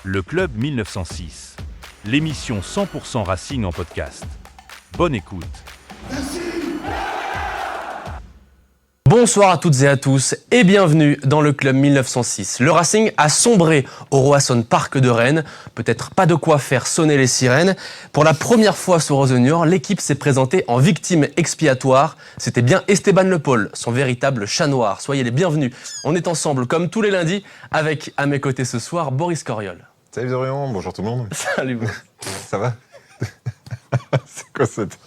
Le Club 1906, l'émission 100% Racing en podcast. Bonne écoute. Bonsoir à toutes et à tous et bienvenue dans le Club 1906. Le Racing a sombré au Roasson Park de Rennes. Peut-être pas de quoi faire sonner les sirènes. Pour la première fois sous Rosenure, l'équipe s'est présentée en victime expiatoire. C'était bien Esteban Le Paul, son véritable chat noir. Soyez les bienvenus. On est ensemble comme tous les lundis avec à mes côtés ce soir Boris Coriol. Salut Dorian, bonjour tout le monde. Salut. Ça va? C'est quoi cette...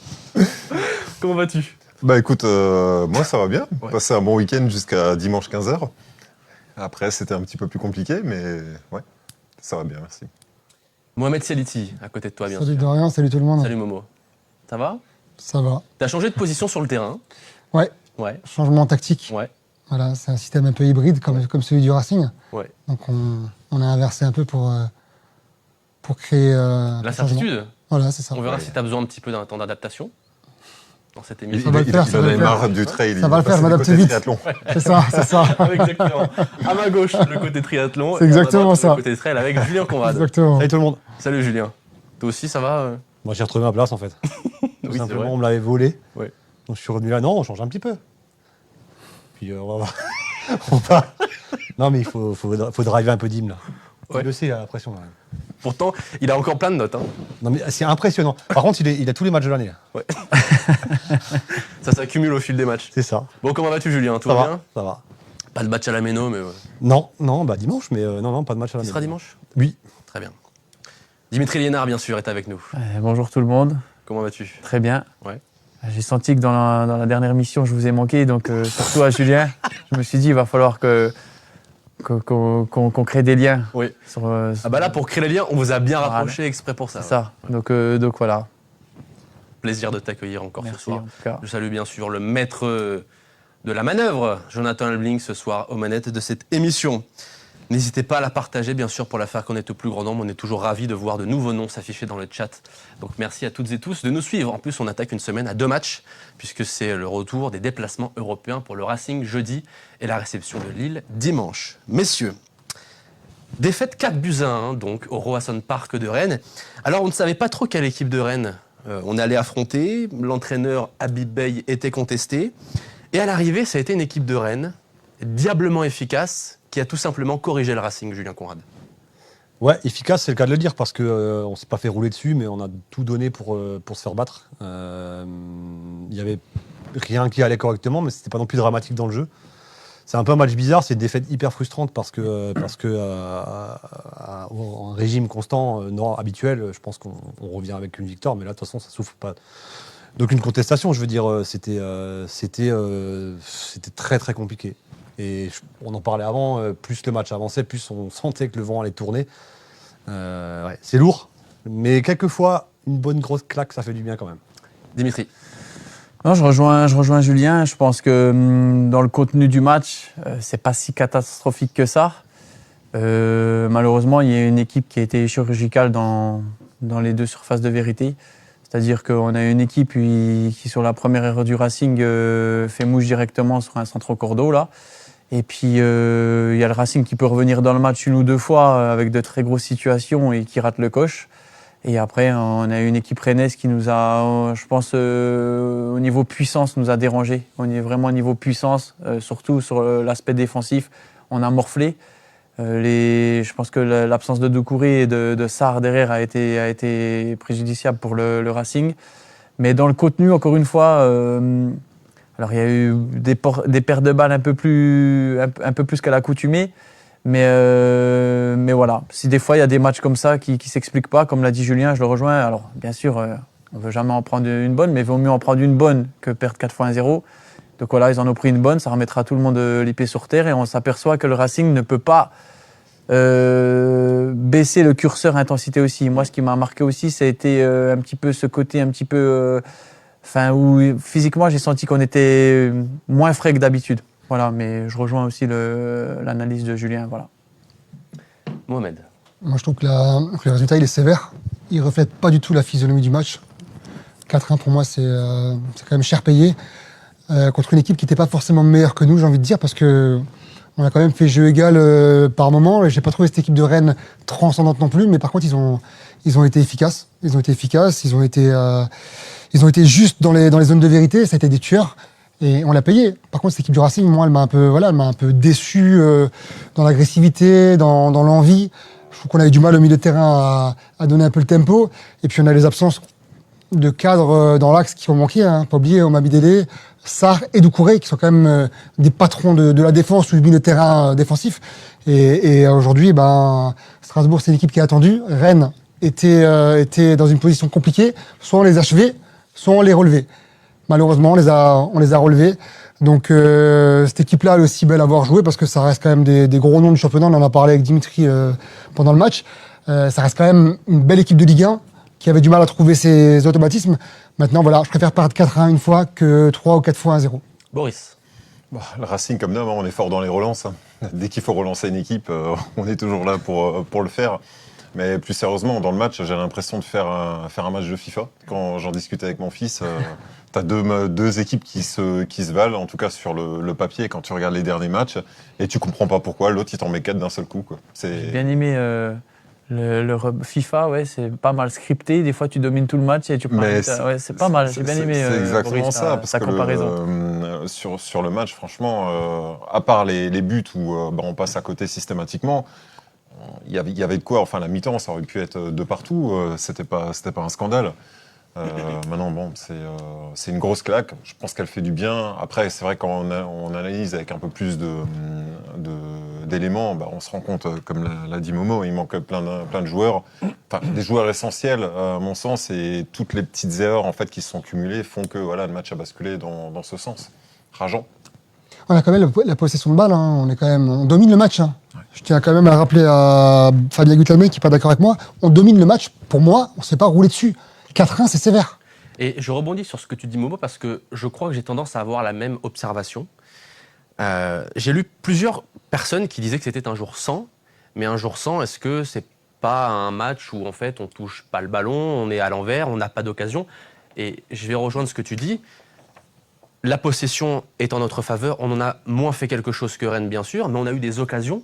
Comment vas-tu? Bah écoute, moi ça va bien. Ouais. Passé un bon week-end jusqu'à dimanche 15h. Après c'était un petit peu plus compliqué, mais ouais, ça va bien, merci. Mohamed Sialiti, à côté de toi bien Salut sûr. Dorian, salut tout le monde. Salut Momo. Ça va? Ça va. T'as changé de position sur le terrain? Ouais, Ouais. changement tactique. Ouais. Voilà, c'est un système un peu hybride comme celui du Racing. Ouais. Donc on a inversé un peu pour créer L'incertitude. Voilà, c'est ça. On verra Ouais. si tu as besoin un petit peu d'un temps d'adaptation dans cette Il, émission. va le faire, ça en va a le faire. marre du trail. Ça va le faire, je je m'adapte vite. Triathlon. C'est ça, c'est ça. Exactement. À ma gauche, le côté triathlon. C'est et à ma exactement droite, ça. Le côté trail avec Julien Conrad. Exactement. Salut tout le monde. Salut Julien. Toi aussi, ça va Moi j'ai retrouvé ma place en fait. Tout Oui, c'est simplement, vrai. on me l'avait volé. Ouais. Donc je suis revenu là. Non, on change un petit peu. Puis on va voir. On va- Non mais il faut driver un peu d'hymne là. Ouais. Il le sait, la pression. Là. Pourtant, il a encore plein de notes. Hein. Non mais c'est impressionnant. Par contre, il a tous les matchs de l'année. Là. Ça s'accumule au fil des matchs. C'est ça. Bon, comment vas-tu Julien? Tout Ça va va. bien? Ça va. Pas de match à la Méno, mais ouais. Non, bah dimanche, mais non, pas de match à la Ce maison. sera dimanche? Oui. Très bien. Dimitri Liénard, bien sûr, est avec nous. Bonjour tout le monde, Comment vas-tu? très bien. Ouais. J'ai senti que dans la dernière émission, je vous ai manqué, donc surtout à Julien, je me suis dit il va falloir qu'on crée des liens. Oui. Sur, Ah bah là, pour créer les liens, on vous a bien Voilà. rapproché exprès pour ça. c'est ça. Donc voilà. Plaisir de t'accueillir encore Merci ce soir. en tout cas. Je salue bien sûr le maître de la manœuvre, Jonathan Elbling, ce soir aux manettes de cette émission. N'hésitez pas à la partager, bien sûr, pour la faire connaître au plus grand nombre. On est toujours ravis de voir de nouveaux noms s'afficher dans le chat. Donc merci à toutes et tous de nous suivre. En plus, on attaque une semaine à 2 matchs, puisque c'est le retour des déplacements européens pour le Racing jeudi et la réception de Lille dimanche. Messieurs, défaite 4-1, donc, au Roasson Park de Rennes. Alors, on ne savait pas trop quelle équipe de Rennes on allait affronter. L'entraîneur Habib Bey était contesté. Et à l'arrivée, ça a été une équipe de Rennes, diablement efficace, qui a tout simplement corrigé le Racing, Julien Conrad. Ouais, efficace, c'est le cas de le dire, parce que on s'est pas fait rouler dessus, mais on a tout donné pour se faire battre. Il y avait rien qui allait correctement, mais c'était pas non plus dramatique dans le jeu. C'est un peu un match bizarre, c'est une défaite hyper frustrante parce que en régime constant, habituel, je pense qu'on revient avec une victoire, mais là de toute façon ça souffre pas d'aucune contestation. Je veux dire, c'était très très compliqué. Et on en parlait avant, plus le match avançait, plus on sentait que le vent allait tourner. Ouais, c'est lourd, mais quelquefois une bonne grosse claque, ça fait du bien quand même. Dimitri. Non, je rejoins Julien. Je pense que dans le contenu du match, c'est pas si catastrophique que ça. Malheureusement, il y a une équipe qui a été chirurgicale dans les deux surfaces de vérité. C'est-à-dire qu'on a une équipe qui sur la première erreur du Racing, fait mouche directement sur un centre au cordeau, là. Et puis, il y a le Racing qui peut revenir dans le match une ou deux fois avec de très grosses situations et qui rate le coche. Et après, on a une équipe rennaise qui nous a, je pense, au niveau puissance, nous a dérangé. On est vraiment au niveau puissance, surtout sur l'aspect défensif. On a morflé. Je pense que l'absence de Doucouré et de Sarr derrière a été préjudiciable pour le Racing. Mais dans le contenu, encore une fois, alors il y a eu des pertes de balles un peu plus qu'à l'accoutumée. Mais voilà, si des fois il y a des matchs comme ça qui s'expliquent pas, comme l'a dit Julien, je le rejoins. Alors bien sûr, on veut jamais en prendre une bonne, mais il vaut mieux en prendre une bonne que perdre 4 fois 1-0. Donc voilà, ils en ont pris une bonne, ça remettra tout le monde les pieds sur terre et on s'aperçoit que le Racing ne peut pas baisser le curseur intensité aussi. Moi, ce qui m'a marqué aussi, ça a été un petit peu ce côté un petit peu, où physiquement j'ai senti qu'on était moins frais que d'habitude. Voilà, mais je rejoins aussi l'analyse de Julien. Voilà. Mohamed. Moi, je trouve que le résultat, il est sévère. Il ne reflète pas du tout la physionomie du match. 4-1, pour moi, c'est quand même cher payé. Contre une équipe qui n'était pas forcément meilleure que nous, j'ai envie de dire, parce que On a quand même fait jeu égal par moment. J'ai pas trouvé cette équipe de Rennes transcendante non plus, mais par contre, ils ont été efficaces. Ils ont été justes dans les zones de vérité. Ça a été des tueurs. Et on l'a payé. Par contre, cette équipe du Racing, moi, elle m'a un peu déçu dans l'agressivité, dans l'envie. Je trouve qu'on avait du mal au milieu de terrain à donner un peu le tempo. Et puis, on a les absences de cadres dans l'axe qui ont manqué. Pas oublier Omami Délé, Sarr et Doucouré, qui sont quand même des patrons de la défense ou du milieu de terrain défensif. Et aujourd'hui, Strasbourg, c'est une équipe qui est attendue. Rennes était dans une position compliquée. Soit on les achevait, soit on les relevait. Malheureusement, on les a relevés. Donc cette équipe-là, elle est aussi belle à voir jouer parce que ça reste quand même des gros noms du championnat. On en a parlé avec Dimitri pendant le match. Ça reste quand même une belle équipe de Ligue 1 qui avait du mal à trouver ses automatismes. Maintenant, voilà, je préfère perdre 4-1 une fois que 3 ou 4 fois 1-0. Boris. Le Racing, comme d'hab, on est fort dans les relances. Dès qu'il faut relancer une équipe, on est toujours là pour le faire. Mais plus sérieusement, dans le match, j'ai l'impression de faire un match de FIFA. Quand j'en discutais avec mon fils, tu as deux équipes qui se valent, en tout cas sur le papier, quand tu regardes les derniers matchs, et tu comprends pas pourquoi l'autre, il t'en met 4 d'un seul coup. J'ai bien aimé le FIFA, ouais, c'est pas mal scripté. Des fois, tu domines tout le match et tu prends. Ouais, c'est pas mal. J'ai bien aimé. C'est exactement Boris, ça. Parce ta que comparaison. sur le match, franchement, à part les buts où on passe à côté systématiquement, il y avait de quoi. Enfin, la mi-temps, ça aurait pu être de partout. C'était pas un scandale. Maintenant, bon, c'est une grosse claque. Je pense qu'elle fait du bien. Après, c'est vrai quand on analyse avec un peu plus d'éléments, on se rend compte, comme l'a dit Momo, il manque plein de joueurs. Enfin, des joueurs essentiels, à mon sens, et toutes les petites erreurs en fait qui se sont cumulées font que le match a basculé dans ce sens. Rageant. On a quand même la possession de balle. On domine le match. Je tiens quand même à rappeler à Fabien Gutalmé qui n'est pas d'accord avec moi. On domine le match. Pour moi, on ne s'est pas roulé dessus. 4-1, c'est sévère. Et je rebondis sur ce que tu dis, Momo, parce que je crois que j'ai tendance à avoir la même observation. J'ai lu plusieurs personnes qui disaient que c'était un jour sans. Mais un jour sans, est-ce que c'est pas un match où en fait on touche pas le ballon, on est à l'envers, on n'a pas d'occasion? Et je vais rejoindre ce que tu dis. La possession est en notre faveur. On en a moins fait quelque chose que Rennes, bien sûr, mais on a eu des occasions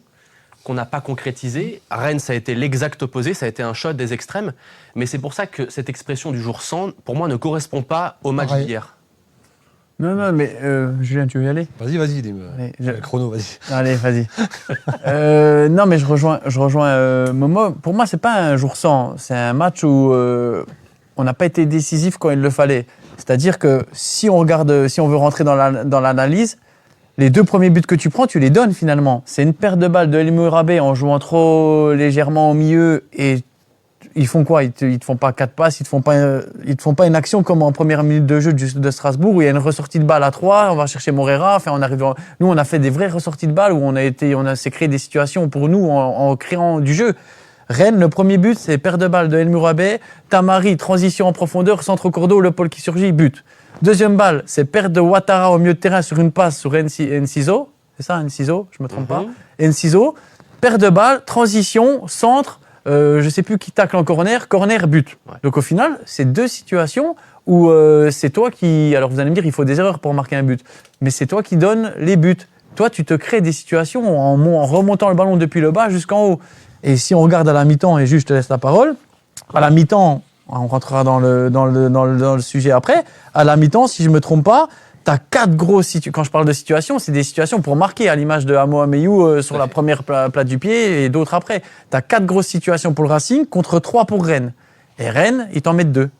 qu'on n'a pas concrétisées. Rennes, ça a été l'exact opposé, ça a été un shot des extrêmes. Mais c'est pour ça que cette expression du jour sans, pour moi, ne correspond pas au match d'hier. Non, mais Julien, tu veux y aller? Vas-y, le chrono, vas-y. Allez, vas-y. Non, mais je rejoins Momo. Pour moi, c'est pas un jour sans. C'est un match où on n'a pas été décisif quand il le fallait. C'est-à-dire que si on veut rentrer dans l'analyse, les 2 premiers buts que tu prends, tu les donnes finalement. C'est une perte de balle de El Mourabé en jouant trop légèrement au milieu et ils font quoi? Ils te font pas 4 passes, ils te font pas une action comme en première minute de jeu de Strasbourg où il y a une ressortie de balle à 3, on va chercher Morera, nous on a fait des vraies ressorties de balle où on s'est créé des situations pour nous en créant du jeu. Rennes, le premier but, c'est perte de balle de El Mourabé, Tamari, transition en profondeur, centre au cours d'eau, le pôle qui surgit, but. Deuxième balle, c'est perte de Ouattara au milieu de terrain sur une passe sur Enciso. C'est ça, Enciso, je me trompe pas. Enciso, perte de balle, transition, centre, je sais plus qui tacle en corner, but. Ouais. Donc au final, c'est 2 situations où c'est toi qui... Alors vous allez me dire, il faut des erreurs pour marquer un but. Mais c'est toi qui donnes les buts. Toi, tu te crées des situations en remontant le ballon depuis le bas jusqu'en haut. Et si on regarde à la mi-temps, et juste je te laisse la parole, à la mi-temps, on rentrera dans le sujet après, à la mi-temps, si je me trompe pas, tu as 4 grosses situations. Quand je parle de situations, c'est des situations pour marquer, à l'image de Amo Ameyou sur la première plate du pied et d'autres après. Tu as 4 grosses situations pour le Racing contre 3 pour Rennes. Et Rennes, ils t'en mettent 2.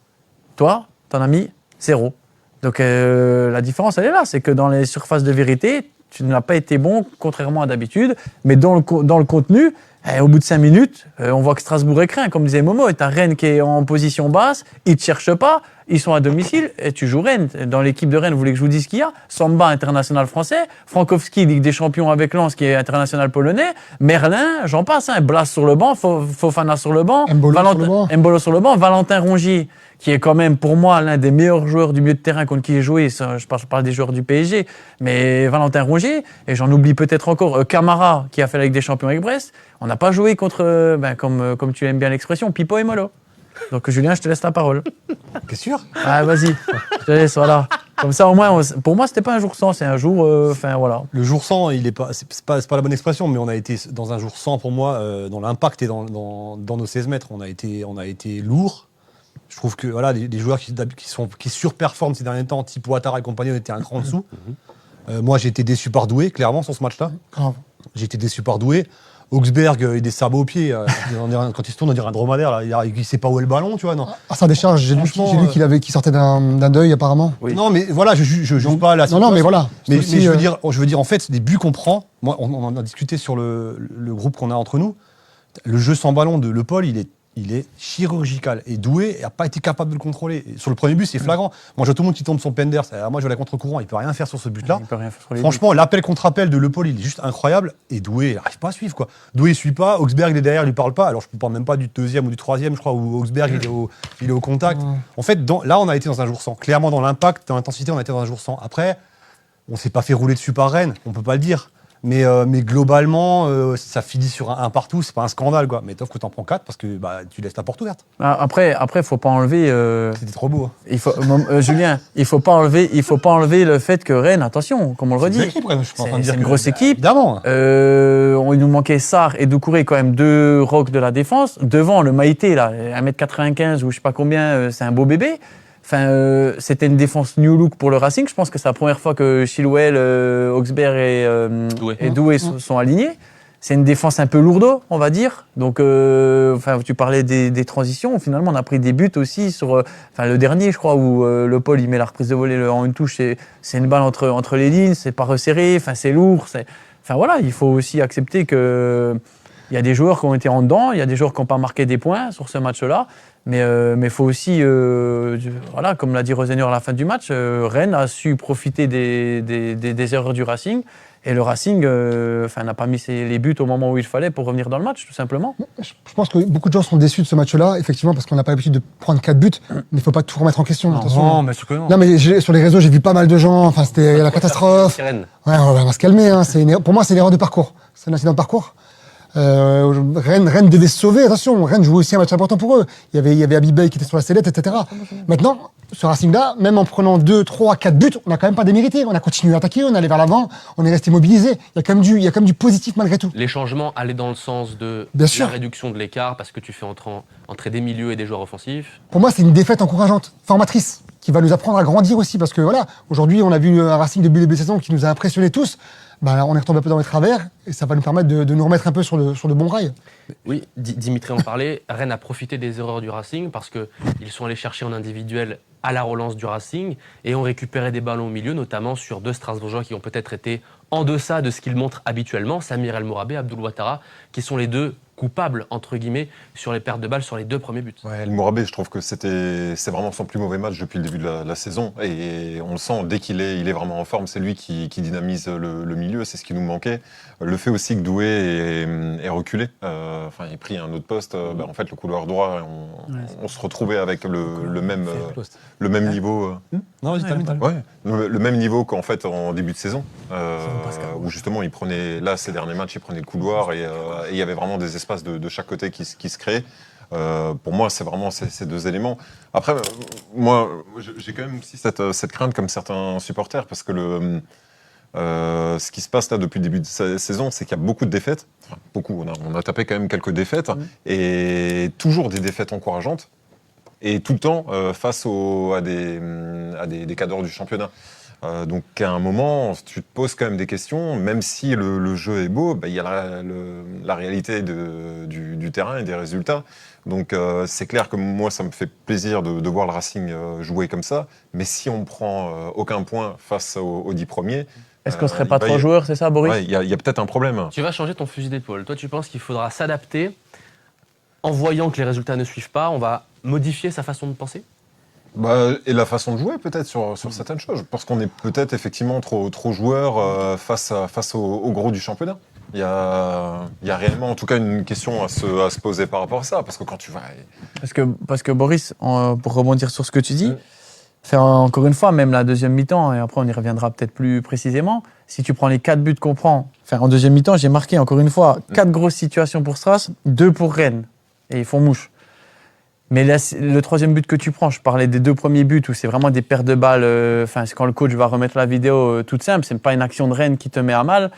Toi, t'en as mis 0. Donc la différence, elle est là. C'est que dans les surfaces de vérité, tu n'as pas été bon, contrairement à d'habitude. Mais dans le contenu, au bout de 5 minutes, on voit que Strasbourg est craint, comme disait Momo. Et t'as Rennes qui est en position basse, ils ne te cherchent pas, ils sont à domicile, et tu joues Rennes. Dans l'équipe de Rennes, vous voulez que je vous dise ce qu'il y a? Samba, international français, Frankowski, Ligue des Champions avec Lens, qui est international polonais, Merlin, j'en passe, Blas sur le banc, Fofana sur le banc, Mbolo sur le banc, Valentin Rongier, qui est quand même pour moi l'un des meilleurs joueurs du milieu de terrain contre qui j'ai joué. Je parle des joueurs du PSG, mais Valentin Rongier, et j'en oublie peut-être encore, Camara, qui a fait la Ligue des Champions avec Brest. On n'a pas joué contre, comme tu aimes bien l'expression, Pipo et Molo. Donc Julien, je te laisse la parole. T'es sûr? Ah, vas-y, je te laisse, voilà. Comme ça, au moins, pour moi, c'était pas un jour sans, c'est un jour. Enfin, voilà. Le jour sans, c'est pas la bonne expression, mais on a été dans un jour sans pour moi, dans l'impact et dans nos 16 mètres. On a été lourd. Je trouve que voilà, des joueurs qui surperforment ces derniers temps, type Ouattara et compagnie, on était un cran en dessous. Moi, j'ai été déçu par Doué, clairement, sur ce match-là. Grave. J'ai été déçu par Doué. Augsberg, il a des sabots aux pieds. Quand il se tourne, on dirait un dromadaire. Là. Il sait pas où est le ballon, tu vois. Non. À sa décharge, j'ai lu qu'il sortait d'un deuil apparemment. Oui. Non, mais voilà, je juge pas la situation. Non, mais voilà. Mais Aussi, je veux dire, en fait, les buts qu'on prend, moi, on en a discuté sur le groupe qu'on a entre nous. Le jeu sans ballon de Le Paul, il est chirurgical. Et Doué n'a pas été capable de le contrôler. Et sur le premier but, c'est flagrant. Moi, je vois tout le monde qui tombe son Pender. Moi, je vais à contre-courant. Il peut rien faire sur ce but-là. Il peut rien faire sur les Franchement, l'appel contre appel de Le Paul, il est juste incroyable. Et Doué, il n'arrive pas à suivre, quoi. Doué, il suit pas. Augsberg, il est derrière, il lui parle pas. Alors, je ne parle même pas du deuxième ou du troisième, je crois, où Augsberg, il est au contact. En fait, là, on a été dans un jour sans. Clairement, dans l'impact, dans l'intensité, on a été dans un jour sans. Après, on s'est pas fait rouler dessus par Rennes. On peut pas le dire. Mais globalement, ça finit sur un partout, c'est pas un scandale, quoi. Mais t'offres que t'en prends 4 parce que tu laisses la porte ouverte. Après, faut pas enlever. C'était trop beau. Julien, il faut pas enlever le fait que Rennes, attention, comme on le redit, c'est une grosse équipe. Évidemment. Il nous manquait Sarr et Doucouré, quand même 2 rocs de la défense. Devant, le Maïté, là, 1m95 ou je sais pas combien, c'est un beau bébé. Enfin, c'était une défense new look pour le Racing. Je pense que c'est la première fois que Chilwell, Augsberg et Doué sont alignés. C'est une défense un peu lourde, on va dire. Donc, tu parlais des transitions. Finalement, on a pris des buts aussi sur le dernier, je crois, où Le Paul il met la reprise de volée en une touche. C'est une balle entre les lignes, c'est pas resserré, c'est lourd. Voilà, il faut aussi accepter que il y a des joueurs qui ont été en dedans, il y a des joueurs qui n'ont pas marqué des points sur ce match-là. Mais il faut aussi, voilà, comme l'a dit Roseneur à la fin du match, Rennes a su profiter des erreurs du Racing. Et le Racing n'a pas mis les buts au moment où il fallait pour revenir dans le match, tout simplement. Je pense que beaucoup de gens sont déçus de ce match-là, effectivement, parce qu'on n'a pas l'habitude de prendre 4 buts. Mais il ne faut pas tout remettre en question. Non, mais sûr que non. Non, mais sur les réseaux, j'ai vu pas mal de gens. Enfin, c'était la catastrophe. Rennes. Ouais, on va se calmer. Hein. Pour moi, c'est une erreur de parcours. C'est un incident de parcours. Rennes devait se sauver, attention, Rennes jouait aussi un match important pour eux. Il y avait Abibay qui était sur la sellette, etc. Maintenant, ce Racing-là, même en prenant 2, 3, 4 buts, on n'a quand même pas démérité. On a continué à attaquer, on allait vers l'avant, on est resté mobilisé. Il y a quand même du positif malgré tout. Les changements allaient dans le sens de Bien sûr. la réduction de l'écart parce que tu fais entrer des milieux et des joueurs offensifs. Pour moi, c'est une défaite encourageante, formatrice, qui va nous apprendre à grandir aussi. Parce que voilà, aujourd'hui, on a vu un Racing de début de saison qui nous a impressionnés tous. On est retombé un peu dans les travers et ça va nous permettre de nous remettre un peu sur de bons rails. Oui, Dimitri en parlait. Rennes a profité des erreurs du Racing parce qu'ils sont allés chercher en individuel à la relance du Racing et ont récupéré des ballons au milieu, notamment sur 2 Strasbourgeois qui ont peut-être été en deçà de ce qu'ils montrent habituellement, Samir El Mourabé, Abdoul Ouattara, qui sont les 2 coupables, entre guillemets, sur les pertes de balles sur les 2 premiers buts. Ouais, El Mourabé, je trouve que c'est vraiment son plus mauvais match depuis le début de la saison. Et on le sent, dès qu'il est vraiment en forme, c'est lui qui dynamise le milieu, c'est ce qui nous manquait. Le fait aussi que Doué est reculé, il a pris un autre poste, en fait, le couloir droit, on se retrouvait avec le même niveau. Non, vas-y, termine. Ouais, le même niveau qu'en fait en début de saison, où justement il prenait, là ces derniers matchs, il prenait le couloir et il y avait vraiment des espaces de chaque côté qui se créaient. Pour moi, c'est vraiment ces 2 éléments. Après, moi, j'ai quand même aussi cette crainte comme certains supporters, parce que ce qui se passe là depuis le début de la saison, c'est qu'il y a beaucoup de défaites. Enfin, beaucoup, on a tapé quand même quelques défaites, et toujours des défaites encourageantes. Et tout le temps face à des cadres du championnat. Donc à un moment, tu te poses quand même des questions, même si le jeu est beau, il y a la réalité du terrain et des résultats. Donc c'est clair que moi, ça me fait plaisir de voir le Racing jouer comme ça. Mais si on ne prend aucun point face aux 10 premiers... Est-ce qu'on ne serait pas 3 joueurs, c'est ça, Boris ? Ouais, il y a peut-être un problème. Tu vas changer ton fusil d'épaule. Toi, tu penses qu'il faudra s'adapter en voyant que les résultats ne suivent pas, on va modifier sa façon de penser ? Et la façon de jouer peut-être sur certaines choses. Parce qu'on est peut-être effectivement trop joueurs face au gros du championnat. Il y a réellement en tout cas une question à se poser par rapport à ça. Parce que quand tu vas... Parce que Boris, pour rebondir sur ce que tu dis, encore une fois, même la deuxième mi-temps, et après on y reviendra peut-être plus précisément, si tu prends les 4 buts qu'on prend, en deuxième mi-temps, j'ai marqué encore une fois 4 grosses situations pour Stras, 2 pour Rennes. Et ils font mouche. Mais là, le troisième but que tu prends, je parlais des 2 premiers buts où c'est vraiment des pertes de balles. C'est quand le coach va remettre la vidéo toute simple. C'est pas une action de Rennes qui te met à mal.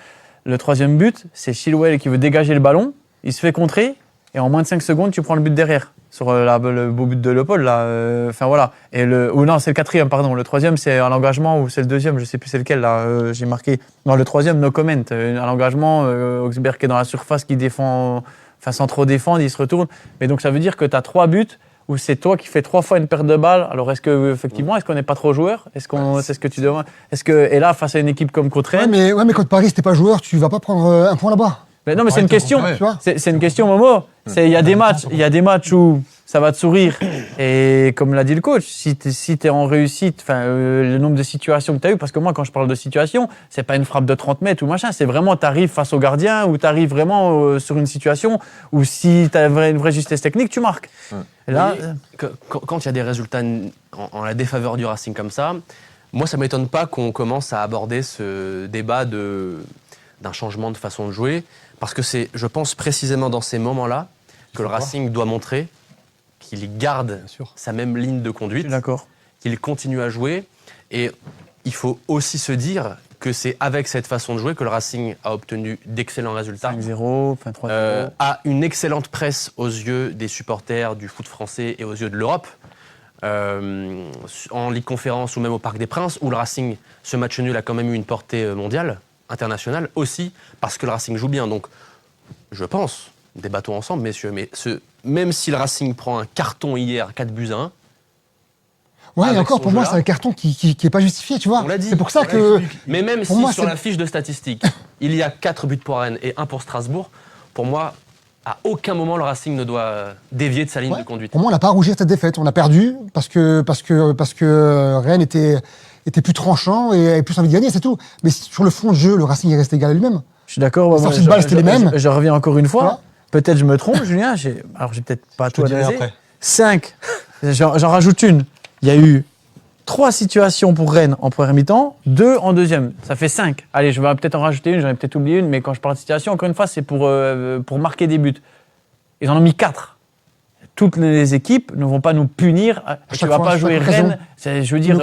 Le troisième but, c'est Chilwell qui veut dégager le ballon. Il se fait contrer et en moins de 5 secondes, tu prends le but derrière sur le beau but de Leopold là. Voilà. Ou non, c'est le 4e, pardon. Le 3e, c'est à l'engagement ou c'est le 2e, je sais plus c'est lequel là. J'ai marqué. Non, le 3e, no comment. À l'engagement, Augsberg qui est dans la surface, qui défend. Sans trop défendre, il se retourne. Mais donc ça veut dire que tu as 3 buts où c'est toi qui fais 3 fois une perte de balle. Alors est-ce qu'on n'est pas trop joueur ? C'est ce que tu demandes ? Et là, face à une équipe comme contre Rennes. Mais contre Paris, si t'es pas joueur, tu vas pas prendre un point là-bas. Mais non, mais c'est une question. Tu vois. C'est une question, Momo. Il y a des matchs où ça va te sourire. Et comme l'a dit le coach, si t'es en réussite, le nombre de situations que tu as eues, parce que moi, quand je parle de situation, c'est pas une frappe de 30 mètres ou machin, c'est vraiment t'arrives face au gardien ou t'arrives vraiment sur une situation où si t'as une vraie justesse technique, tu marques. Et là, quand il y a des résultats en la défaveur du Racing comme ça, moi, ça m'étonne pas qu'on commence à aborder ce débat d'un changement de façon de jouer, parce que c'est, je pense, précisément dans ces moments-là que le Racing doit montrer qu'il garde sa même ligne de conduite, qu'il continue à jouer. Et il faut aussi se dire que c'est avec cette façon de jouer que le Racing a obtenu d'excellents résultats. 5-0, 3-0. A une excellente presse aux yeux des supporters du foot français et aux yeux de l'Europe. En Ligue Conférence ou même au Parc des Princes, où le Racing, ce match nul a quand même eu une portée mondiale, internationale, aussi parce que le Racing joue bien. Donc, je pense, débattons ensemble, messieurs, mais même si le Racing prend un carton hier, 4-1, ouais, et encore, pour moi, c'est un carton qui est pas justifié, tu vois. On l'a dit. C'est pour ça que. Mais même pour si moi, sur la fiche de statistiques, il y a 4 buts pour Rennes et 1 pour Strasbourg, pour moi, à aucun moment le Racing ne doit dévier de sa ligne de conduite. Pour moi, on n'a pas à rougir de cette défaite. On a perdu parce que Rennes était plus tranchant et avait plus envie de gagner, c'est tout. Mais sur le fond de jeu, le Racing est resté égal à lui-même. Je suis d'accord. Les sorties de balles, c'était les mêmes. Je reviens encore une fois. Voilà. Peut-être je me trompe, Julien. Alors, j'ai peut-être pas tout analysé. Après. 5. J'en rajoute une. Il y a eu 3 situations pour Rennes en première mi-temps, 2 en deuxième. Ça fait 5. Allez, je vais peut-être en rajouter une, j'en ai peut-être oublié une, mais quand je parle de situation, encore une fois, c'est pour marquer des buts. Ils en ont mis 4. Toutes les équipes ne vont pas nous punir. Tu ne vas pas jouer Rennes. Je veux dire,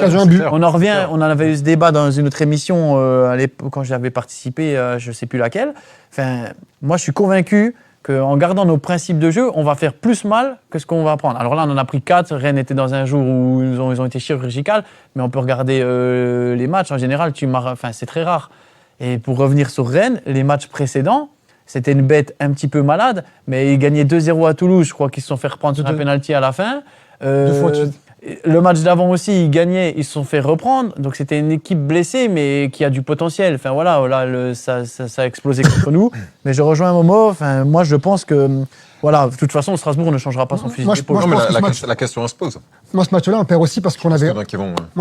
on en revient. On en avait eu ce débat dans une autre émission à l'époque, quand j'avais participé, je ne sais plus laquelle. Enfin, moi, je suis convaincu qu'en gardant nos principes de jeu, on va faire plus mal que ce qu'on va prendre. Alors là, on en a pris 4. Rennes était dans un jour où ils ont été chirurgicales, mais on peut regarder les matchs. En général, c'est très rare. Et pour revenir sur Rennes, les matchs précédents, c'était une bête un petit peu malade, mais ils gagnaient 2-0 à Toulouse. Je crois qu'ils se sont fait reprendre sur un pénalty à la fin. 2 fois de suite. Le match d'avant aussi, ils gagnaient, ils se sont fait reprendre. Donc c'était une équipe blessée, mais qui a du potentiel. Enfin voilà, là, ça a explosé contre nous. Mais je rejoins Momo. Enfin, moi, je pense que, voilà, de toute façon, Strasbourg ne changera pas son fusil d'épaule. Non, mais la question se pose. Moi, ce match-là, on perd aussi parce qu'on avait. Moi,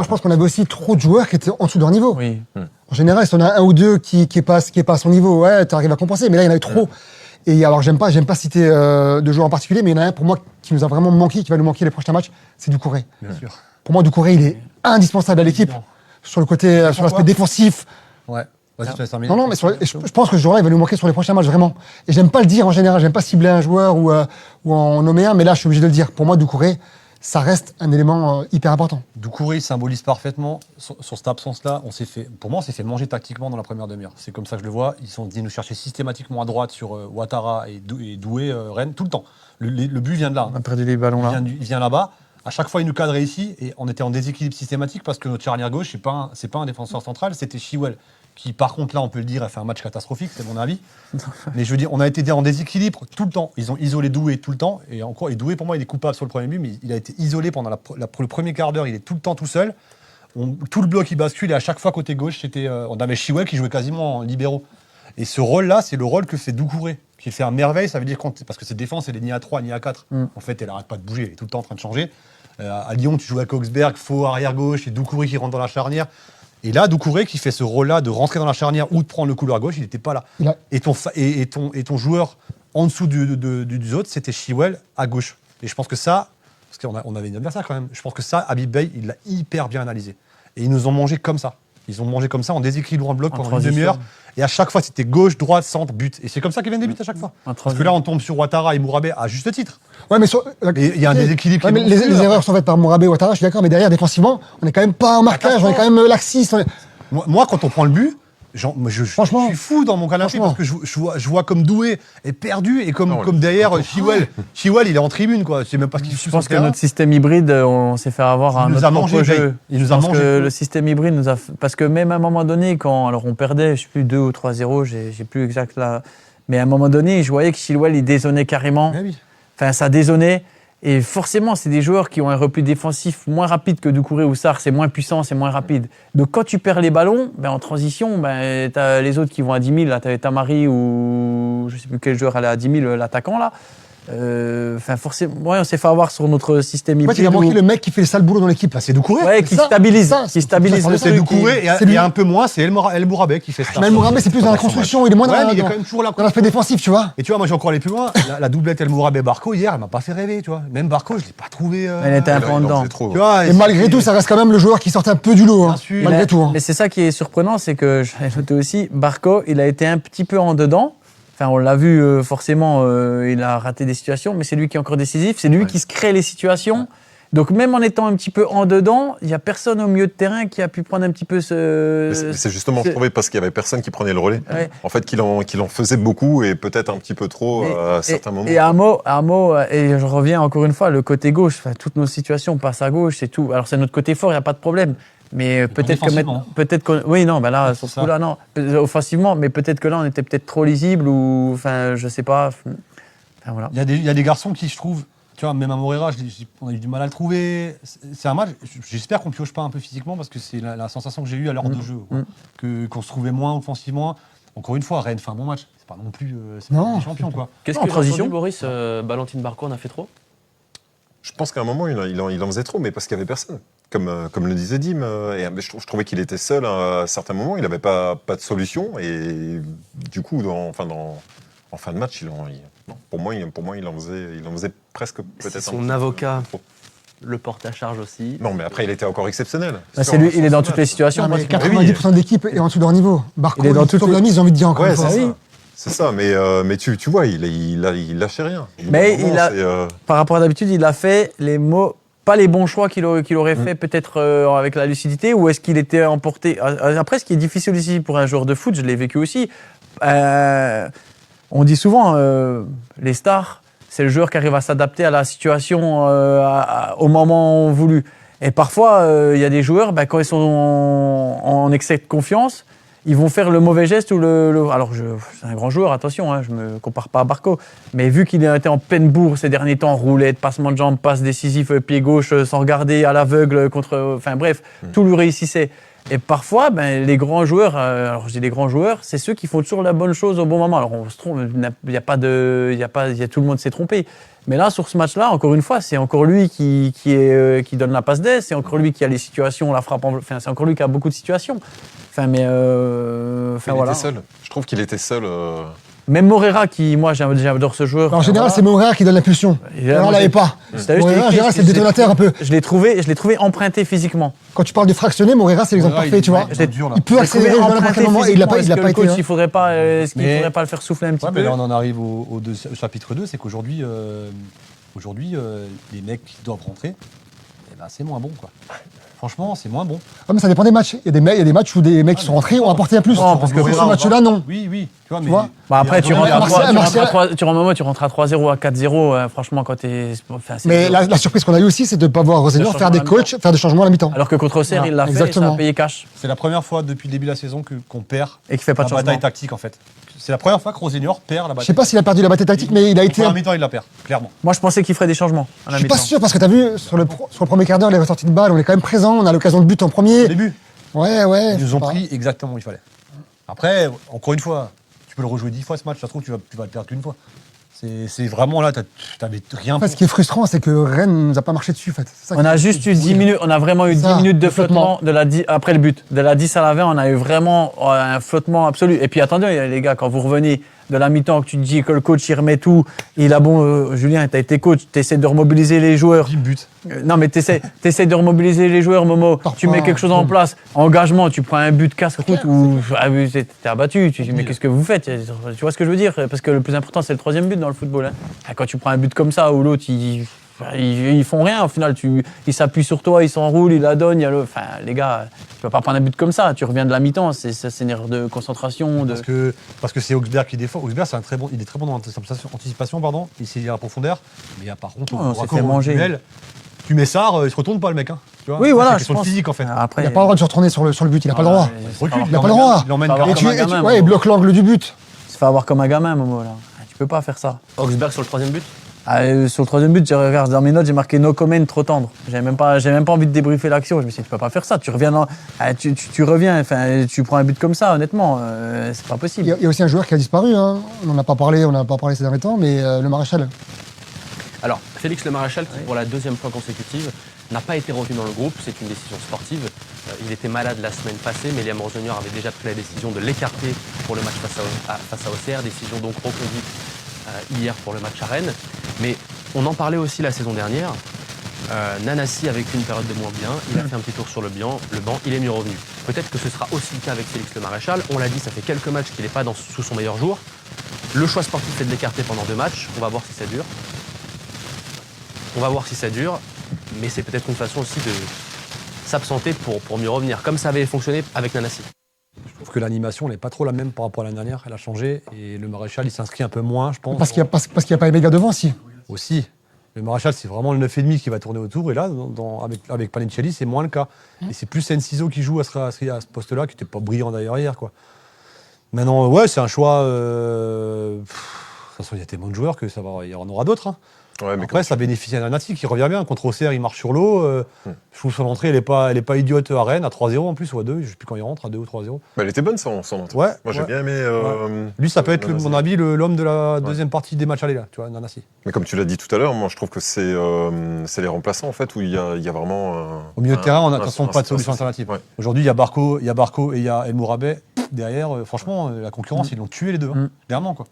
je pense qu'on avait aussi trop de joueurs qui étaient en dessous de leur niveau. Oui. En général, si on a un ou deux qui est pas à son niveau, ouais, tu arrives à compenser. Mais là, il y en a eu trop. Et alors, j'aime pas citer de joueurs en particulier, mais il y en a un pour moi qui nous a vraiment manqué, qui va nous manquer les prochains matchs, c'est Doucouré. Bien sûr. Pour moi, Doucouré, il est indispensable à l'équipe sur le côté, sur l'aspect défensif. Ouais. Vas-y, tu laisses terminer. Non, mais je pense que ce joueur-là, il va nous manquer sur les prochains matchs, vraiment. Et j'aime pas le dire en général, j'aime pas cibler un joueur ou en nommer un, mais là, je suis obligé de le dire. Pour moi, Doucouré, ça reste un élément hyper important. Doucouré symbolise parfaitement sur cette absence-là. Pour moi, on s'est fait manger tactiquement dans la première demi-heure. C'est comme ça que je le vois. Ils sont venus nous chercher systématiquement à droite sur Ouattara et Doué, Rennes, tout le temps. Le but vient de là. On a perdu les ballons là. Il vient là-bas. À chaque fois, il nous cadrait ici et on était en déséquilibre systématique parce que notre charnière gauche, c'est pas un défenseur central, c'était Chilwell. Qui, par contre, là, on peut le dire, a fait un match catastrophique, c'est mon avis. Mais je veux dire, on a été en déséquilibre tout le temps. Ils ont isolé Doué tout le temps. Et Doué, pour moi, il est coupable sur le premier but, mais il a été isolé pendant le premier quart d'heure. Il est tout le temps tout seul. Tout le bloc, il bascule. Et à chaque fois, côté gauche, on avait Chilwell qui jouait quasiment en libéraux. Et ce rôle-là, c'est le rôle que fait Doucouré, qui fait à merveille. Ça veut dire parce que cette défense, elle est ni à 3, ni à 4. En fait, elle n'arrête pas de bouger. Elle est tout le temps en train de changer. À Lyon, tu joues avec Augsberg, faux arrière-gauche, et Doucouré qui rentre dans la charnière. Et là, Doucouré qui fait ce rôle-là de rentrer dans la charnière ou de prendre le couloir gauche, il n'était pas là. Et ton joueur en dessous du autre, c'était Chilwell à gauche. Et je pense que ça, parce qu'on avait une adversaire quand même, je pense que ça, Habib Beye, il l'a hyper bien analysé. Et ils nous ont mangé comme ça. Ils ont mangé comme ça en déséquilibrant le bloc En pendant une transition. demi-heure. Et à chaque fois, c'était gauche, droite, centre, but. Et c'est comme ça qu'ils viennent des buts à chaque fois. En Parce que là, on tombe sur Ouattara et Mourabé à juste titre. Ouais, mais Et il y a un déséquilibre. Ouais, qui mais est les monstrueux, là. erreurs sont faites par Mourabé ou Ouattara, je suis d'accord, mais derrière, défensivement, on est quand même pas en marquage, on est quand même laxiste. Moi, quand on prend le but, Franchement. je suis fou dans mon canapé Franchement. parce que je vois comme Doué est perdu et comme Non, derrière Chihuel. Chihuel, il est en tribune, quoi. Je sais même pas ce qu'il fout Je sur pense le que terrain. notre système hybride, on s'est fait avoir à Il nous notre a propre mangé, jeu. Jay. Il nous Je a pense mangé. que le système hybride nous a... Parce que même à un moment donné, alors on perdait, je sais plus, 2 ou 3-0, j'ai plus exact là. Mais à un moment donné, je voyais que Chilwell, il dézonnait carrément. Mais oui. Enfin, ça dézonnait. Et forcément, c'est des joueurs qui ont un repli défensif moins rapide que Doucouré ou Sarr. C'est moins puissant, c'est moins rapide. Donc, quand tu perds les ballons, en transition, t'as les autres qui vont à 10 000. Là, t'avais Tamari ou je sais plus quel joueur allait à 10 000, l'attaquant, là. Enfin, forcément, ouais, on s'est fait avoir sur notre système En hybride. fait, il a manqué le mec qui fait le sale boulot dans l'équipe. Bah, c'est Doucouré. Ouais, qui ça, stabilise. ça, Qui stabilise le C'est truc. Doucouré c'est et lui. un peu moins, c'est El Mourabé qui fait ça. Mais Mourabé, c'est plus dans la construction, il est moins Ouais, dans mais il est quand même toujours là. dans l'aspect défensif, tu vois. Et tu vois, moi j'ai encore allé plus loin. La doublette El Mourabé-Barco hier, elle m'a pas fait rêver, tu vois. Même Barco, je l'ai pas trouvé. Elle était un Là, peu en il en dedans. faisait trop. Tu vois, Et malgré tout, ça reste quand même le joueur qui sortait un peu du lot, hein, Bien sûr. malgré tout. hein. Mais c'est ça qui est surprenant, c'est que j'avais noté aussi, Barco, il a été un petit peu en dedans. Enfin, on l'a vu, forcément, il a raté des situations, mais c'est lui qui est encore décisif. C'est lui qui se crée les situations. Donc, même en étant un petit peu en dedans, il n'y a personne au milieu de terrain qui a pu prendre un petit peu Mais c'est justement, je trouvais, parce qu'il y avait personne qui prenait le relais. Ouais. En fait, qu'il en faisait beaucoup et peut-être un petit peu trop à certains moments. Et un mot, et je reviens encore une fois, le côté gauche, enfin, toutes nos situations passent à gauche, c'est tout. Alors, c'est notre côté fort, il n'y a pas de problème. Mais peut-être que défensivement. oui, non, là, sur C'est ce coup-là, non. Offensivement, mais peut-être que là, on était peut-être trop lisible ou, enfin, je sais pas. Enfin, voilà. Il y a des garçons qui, je trouve, tu vois, même à Moreira, on a eu du mal à le trouver. C'est un match, j'espère qu'on pioche pas un peu physiquement parce que c'est la sensation que j'ai eue à l'heure de jeu. Quoi. Qu'on se trouvait moins offensivement. Encore une fois, Rennes fait un bon match. C'est pas non plus c'est Non. pas des champions, quoi. Qu'est-ce En que j'ai transition. entendu, Boris Valentine Barco en a fait trop? Je pense qu'à un moment, il en faisait trop, mais parce qu'il n'y avait personne. Comme le disait Dim, je trouvais qu'il était seul à certains moments, il n'avait pas de solution, et du coup, en fin de match, pour moi, il en faisait presque C'est peut-être son un petit peu avocat. trop. Le porte à charge aussi. Non, mais après, il était encore exceptionnel. C'est lui, il est dans toutes les situations. Non, mais pratiquement. 90% de l'équipe est en dessous de leur niveau. Barco, Il est dans toutes sauve les- la mise, j'ai envie de dire encore Ouais, une fois. c'est ça. C'est ça, mais tu vois, il lâchait rien. Mais Vraiment, il a- c'est, Par rapport à d'habitude, il a fait pas les bons choix qu'il aurait fait peut-être avec la lucidité, ou est-ce qu'il était emporté. Après, ce qui est difficile ici pour un joueur de foot, je l'ai vécu aussi. On dit souvent, les stars, c'est le joueur qui arrive à s'adapter à la situation au moment voulu. Et parfois, il y a des joueurs, quand ils sont en excès de confiance, ils vont faire le mauvais geste ou Alors, c'est un grand joueur, attention, je ne me compare pas à Barco. Mais vu qu'il a été en pleine bourre ces derniers temps, roulette, passement de jambes, passe décisif, pied gauche, sans regarder, à l'aveugle, enfin bref, tout lui réussissait. Et parfois, les grands joueurs, alors je dis les grands joueurs, c'est ceux qui font toujours la bonne chose au bon moment. Alors on se trompe, tout le monde s'est trompé. Mais là, sur ce match-là, encore une fois, c'est encore lui qui donne la passe d'aise, c'est encore lui qui a les situations, la frappe, enfin c'est encore lui qui a beaucoup de situations. Enfin, mais il voilà. était seul. Je trouve qu'il était seul. Même Moreira, moi j'adore ce joueur. En général, c'est Moreira qui donne la pulsion. Et Là, on l'avait pas. C'est-à-dire, je t'ai Moreira, en écrit, général, c'est le détonateur un peu. Je l'ai trouvé emprunté physiquement. Quand tu parles de fractionner, Moreira, c'est l'exemple parfait, tu vois. C'est dur, là. Il peut Je l'ai trouvé accélérer à n'importe quel moment et il l'a pas physiquement. Est-ce que le été. coach, hein. il faudrait pas, est-ce qu'il Mais- faudrait pas le faire souffler un petit Ouais, peu. mais là, on en arrive au chapitre 2, c'est qu'aujourd'hui, les mecs qui doivent rentrer, c'est moins bon, quoi. Franchement, c'est moins bon. Ouais, mais ça dépend des matchs. Il y a des matchs où des mecs qui sont rentrés ont apporté un plus. Non, parce que Sur ce Moreira, match-là, non. Oui, tu vois, mais. vois Après, tu rentres Martial- tu rentres à 3-0, à 4-0, franchement, quand t'es. Enfin, c'est Mais dur. la surprise qu'on a eue aussi, c'est de ne pas voir Rosénior Le faire des changement à la coachs, faire des changements à la mi-temps. Alors que contre Auxerre, Voilà, il l'a fait, et exactement. ça a payé cash. C'est la première fois depuis le début de la saison qu'on perd Et qui fait pas la de bataille changement. tactique, en fait. C'est la première fois que Rosénior perd la Je bataille. sais pas s'il a perdu la bataille tactique, mais il a été. En mi-temps, il la perd, clairement. Moi, je pensais qu'il ferait des changements à Je la suis pas mi-temps. sûr parce que t'as vu sur le premier quart d'heure les ressorties de balles, on est quand même présent, on a l'occasion de but en Au premier. début, Ouais. ils nous ont je sais pris exactement où il fallait. Après, encore une fois, tu peux le rejouer 10 fois ce match, ça se trouve, tu vas le perdre qu'une fois. C'est vraiment là, t'avais rien pas. En fait, ce qui est frustrant, c'est que Rennes nous a pas marché dessus. En fait. C'est ça On qui a est- juste eu 10 minutes, on a vraiment eu 10 Ça, minutes de le flottement. flottement après le but. De la 10 à la 20, on a eu vraiment un flottement absolu. Et puis attendez, les gars, quand vous revenez de la mi-temps, que tu te dis que le coach il remet tout, il a Julien, tu as été coach, tu essaies de remobiliser les joueurs. But. Non, mais tu essaies de remobiliser les joueurs, Momo. Tu mets quelque chose en place. Engagement, tu prends un but casse-croûte ou t'es abattu. Tu dis, mais qu'est-ce que vous faites? Tu vois ce que je veux dire? Parce que le plus important, c'est le 3e but dans le football. Hein. Quand tu prends un but comme ça ou l'autre, ils font rien au final. Ils s'appuient sur toi, ils s'enroulent, ils la donnent. Enfin, les gars, tu vas pas prendre un but comme ça. Tu reviens de la mi-temps. C'est une erreur de concentration. Parce que c'est Augsberg qui défend. Augsberg, il est très bon dans l'anticipation, pardon. Il sait lire la profondeur. Mais par contre, on s'est fait manger. Duel, tu mets ça, il se retourne pas le mec. Hein, tu vois. Oui, voilà. C'est une question de physique en fait. Après, Il n'a pas le droit de se retourner sur le but, il n'a pas le droit. Recule, Il n'a pas le droit. Il l'emmène Faut avoir carrément. comme un gamin, Ouais, il bloque l'angle du but. il se fait avoir comme un gamin, Momo. Là. Tu peux pas faire ça. Augsberg sur le 3e but. Sur le 3e but, je regarde dans mes notes, j'ai marqué no comment, trop tendre. J'ai même pas envie de débriefer l'action. Je me suis dit, tu peux pas faire ça. Tu reviens, tu reviens, enfin, tu prends un but comme ça, honnêtement, c'est pas possible. Il y a aussi un joueur qui a disparu, hein. On n'en a pas parlé ces derniers temps, mais le Maréchal. Alors, Félix Le Maréchal, qui pour la 2e fois consécutive n'a pas été retenu dans le groupe, c'est une décision sportive. Il était malade la semaine passée, mais Liam Rosenauer avait déjà pris la décision de l'écarter pour le match face à Auxerre, décision donc reconduite hier pour le match à Rennes. Mais on en parlait aussi la saison dernière. Nanassi a vécu une période de moins bien, il a fait un petit tour sur le banc, il est mieux revenu. Peut-être que ce sera aussi le cas avec Félix Le Maréchal. On l'a dit, ça fait quelques matchs qu'il n'est pas sous son meilleur jour. Le choix sportif est de l'écarter pendant 2 matchs, on va voir si ça dure. Mais c'est peut-être une façon aussi de s'absenter pour mieux revenir, comme ça avait fonctionné avec Nanassi. Je trouve que l'animation n'est pas trop la même par rapport à l'année dernière. Elle a changé et le Maréchal, il s'inscrit un peu moins, je pense. Parce qu'il n'y a pas Emega devant, si. Aussi. Le Maréchal, c'est vraiment le 9,5 qui va tourner autour. Et là, avec Panicelli, c'est moins le cas. Et c'est plus Enciso qui joue à ce poste-là, qui n'était pas brillant d'ailleurs hier, quoi. Maintenant, ouais, c'est un choix. De toute façon, il y a tellement de joueurs que il y en aura d'autres. Hein. Ouais, mais Après, ça bénéficie à Nanassi qui revient bien. Contre Auxerre, il marche sur l'eau. Je trouve son entrée, elle n'est pas idiote à Rennes, à 3-0 en plus, ou à 2. Je ne sais plus quand il rentre, à 2 ou 3-0. elle était bonne son entrée. Ouais, Moi, j'ai ouais. bien aimé. Lui, ça peut être, à Nanassi. mon avis, l'homme de la deuxième partie des matchs allés, là, tu vois, Nanassi. Mais comme tu l'as dit tout à l'heure, moi, je trouve que c'est les remplaçants, en fait, où il y a vraiment. Au milieu de terrain, on n'a de toute façon pas de solution alternative. Ouais. Aujourd'hui, il y a Barco et il y a El Mourabet. Derrière, franchement, la concurrence, ils l'ont tué les deux. Hein. Clairement, quoi.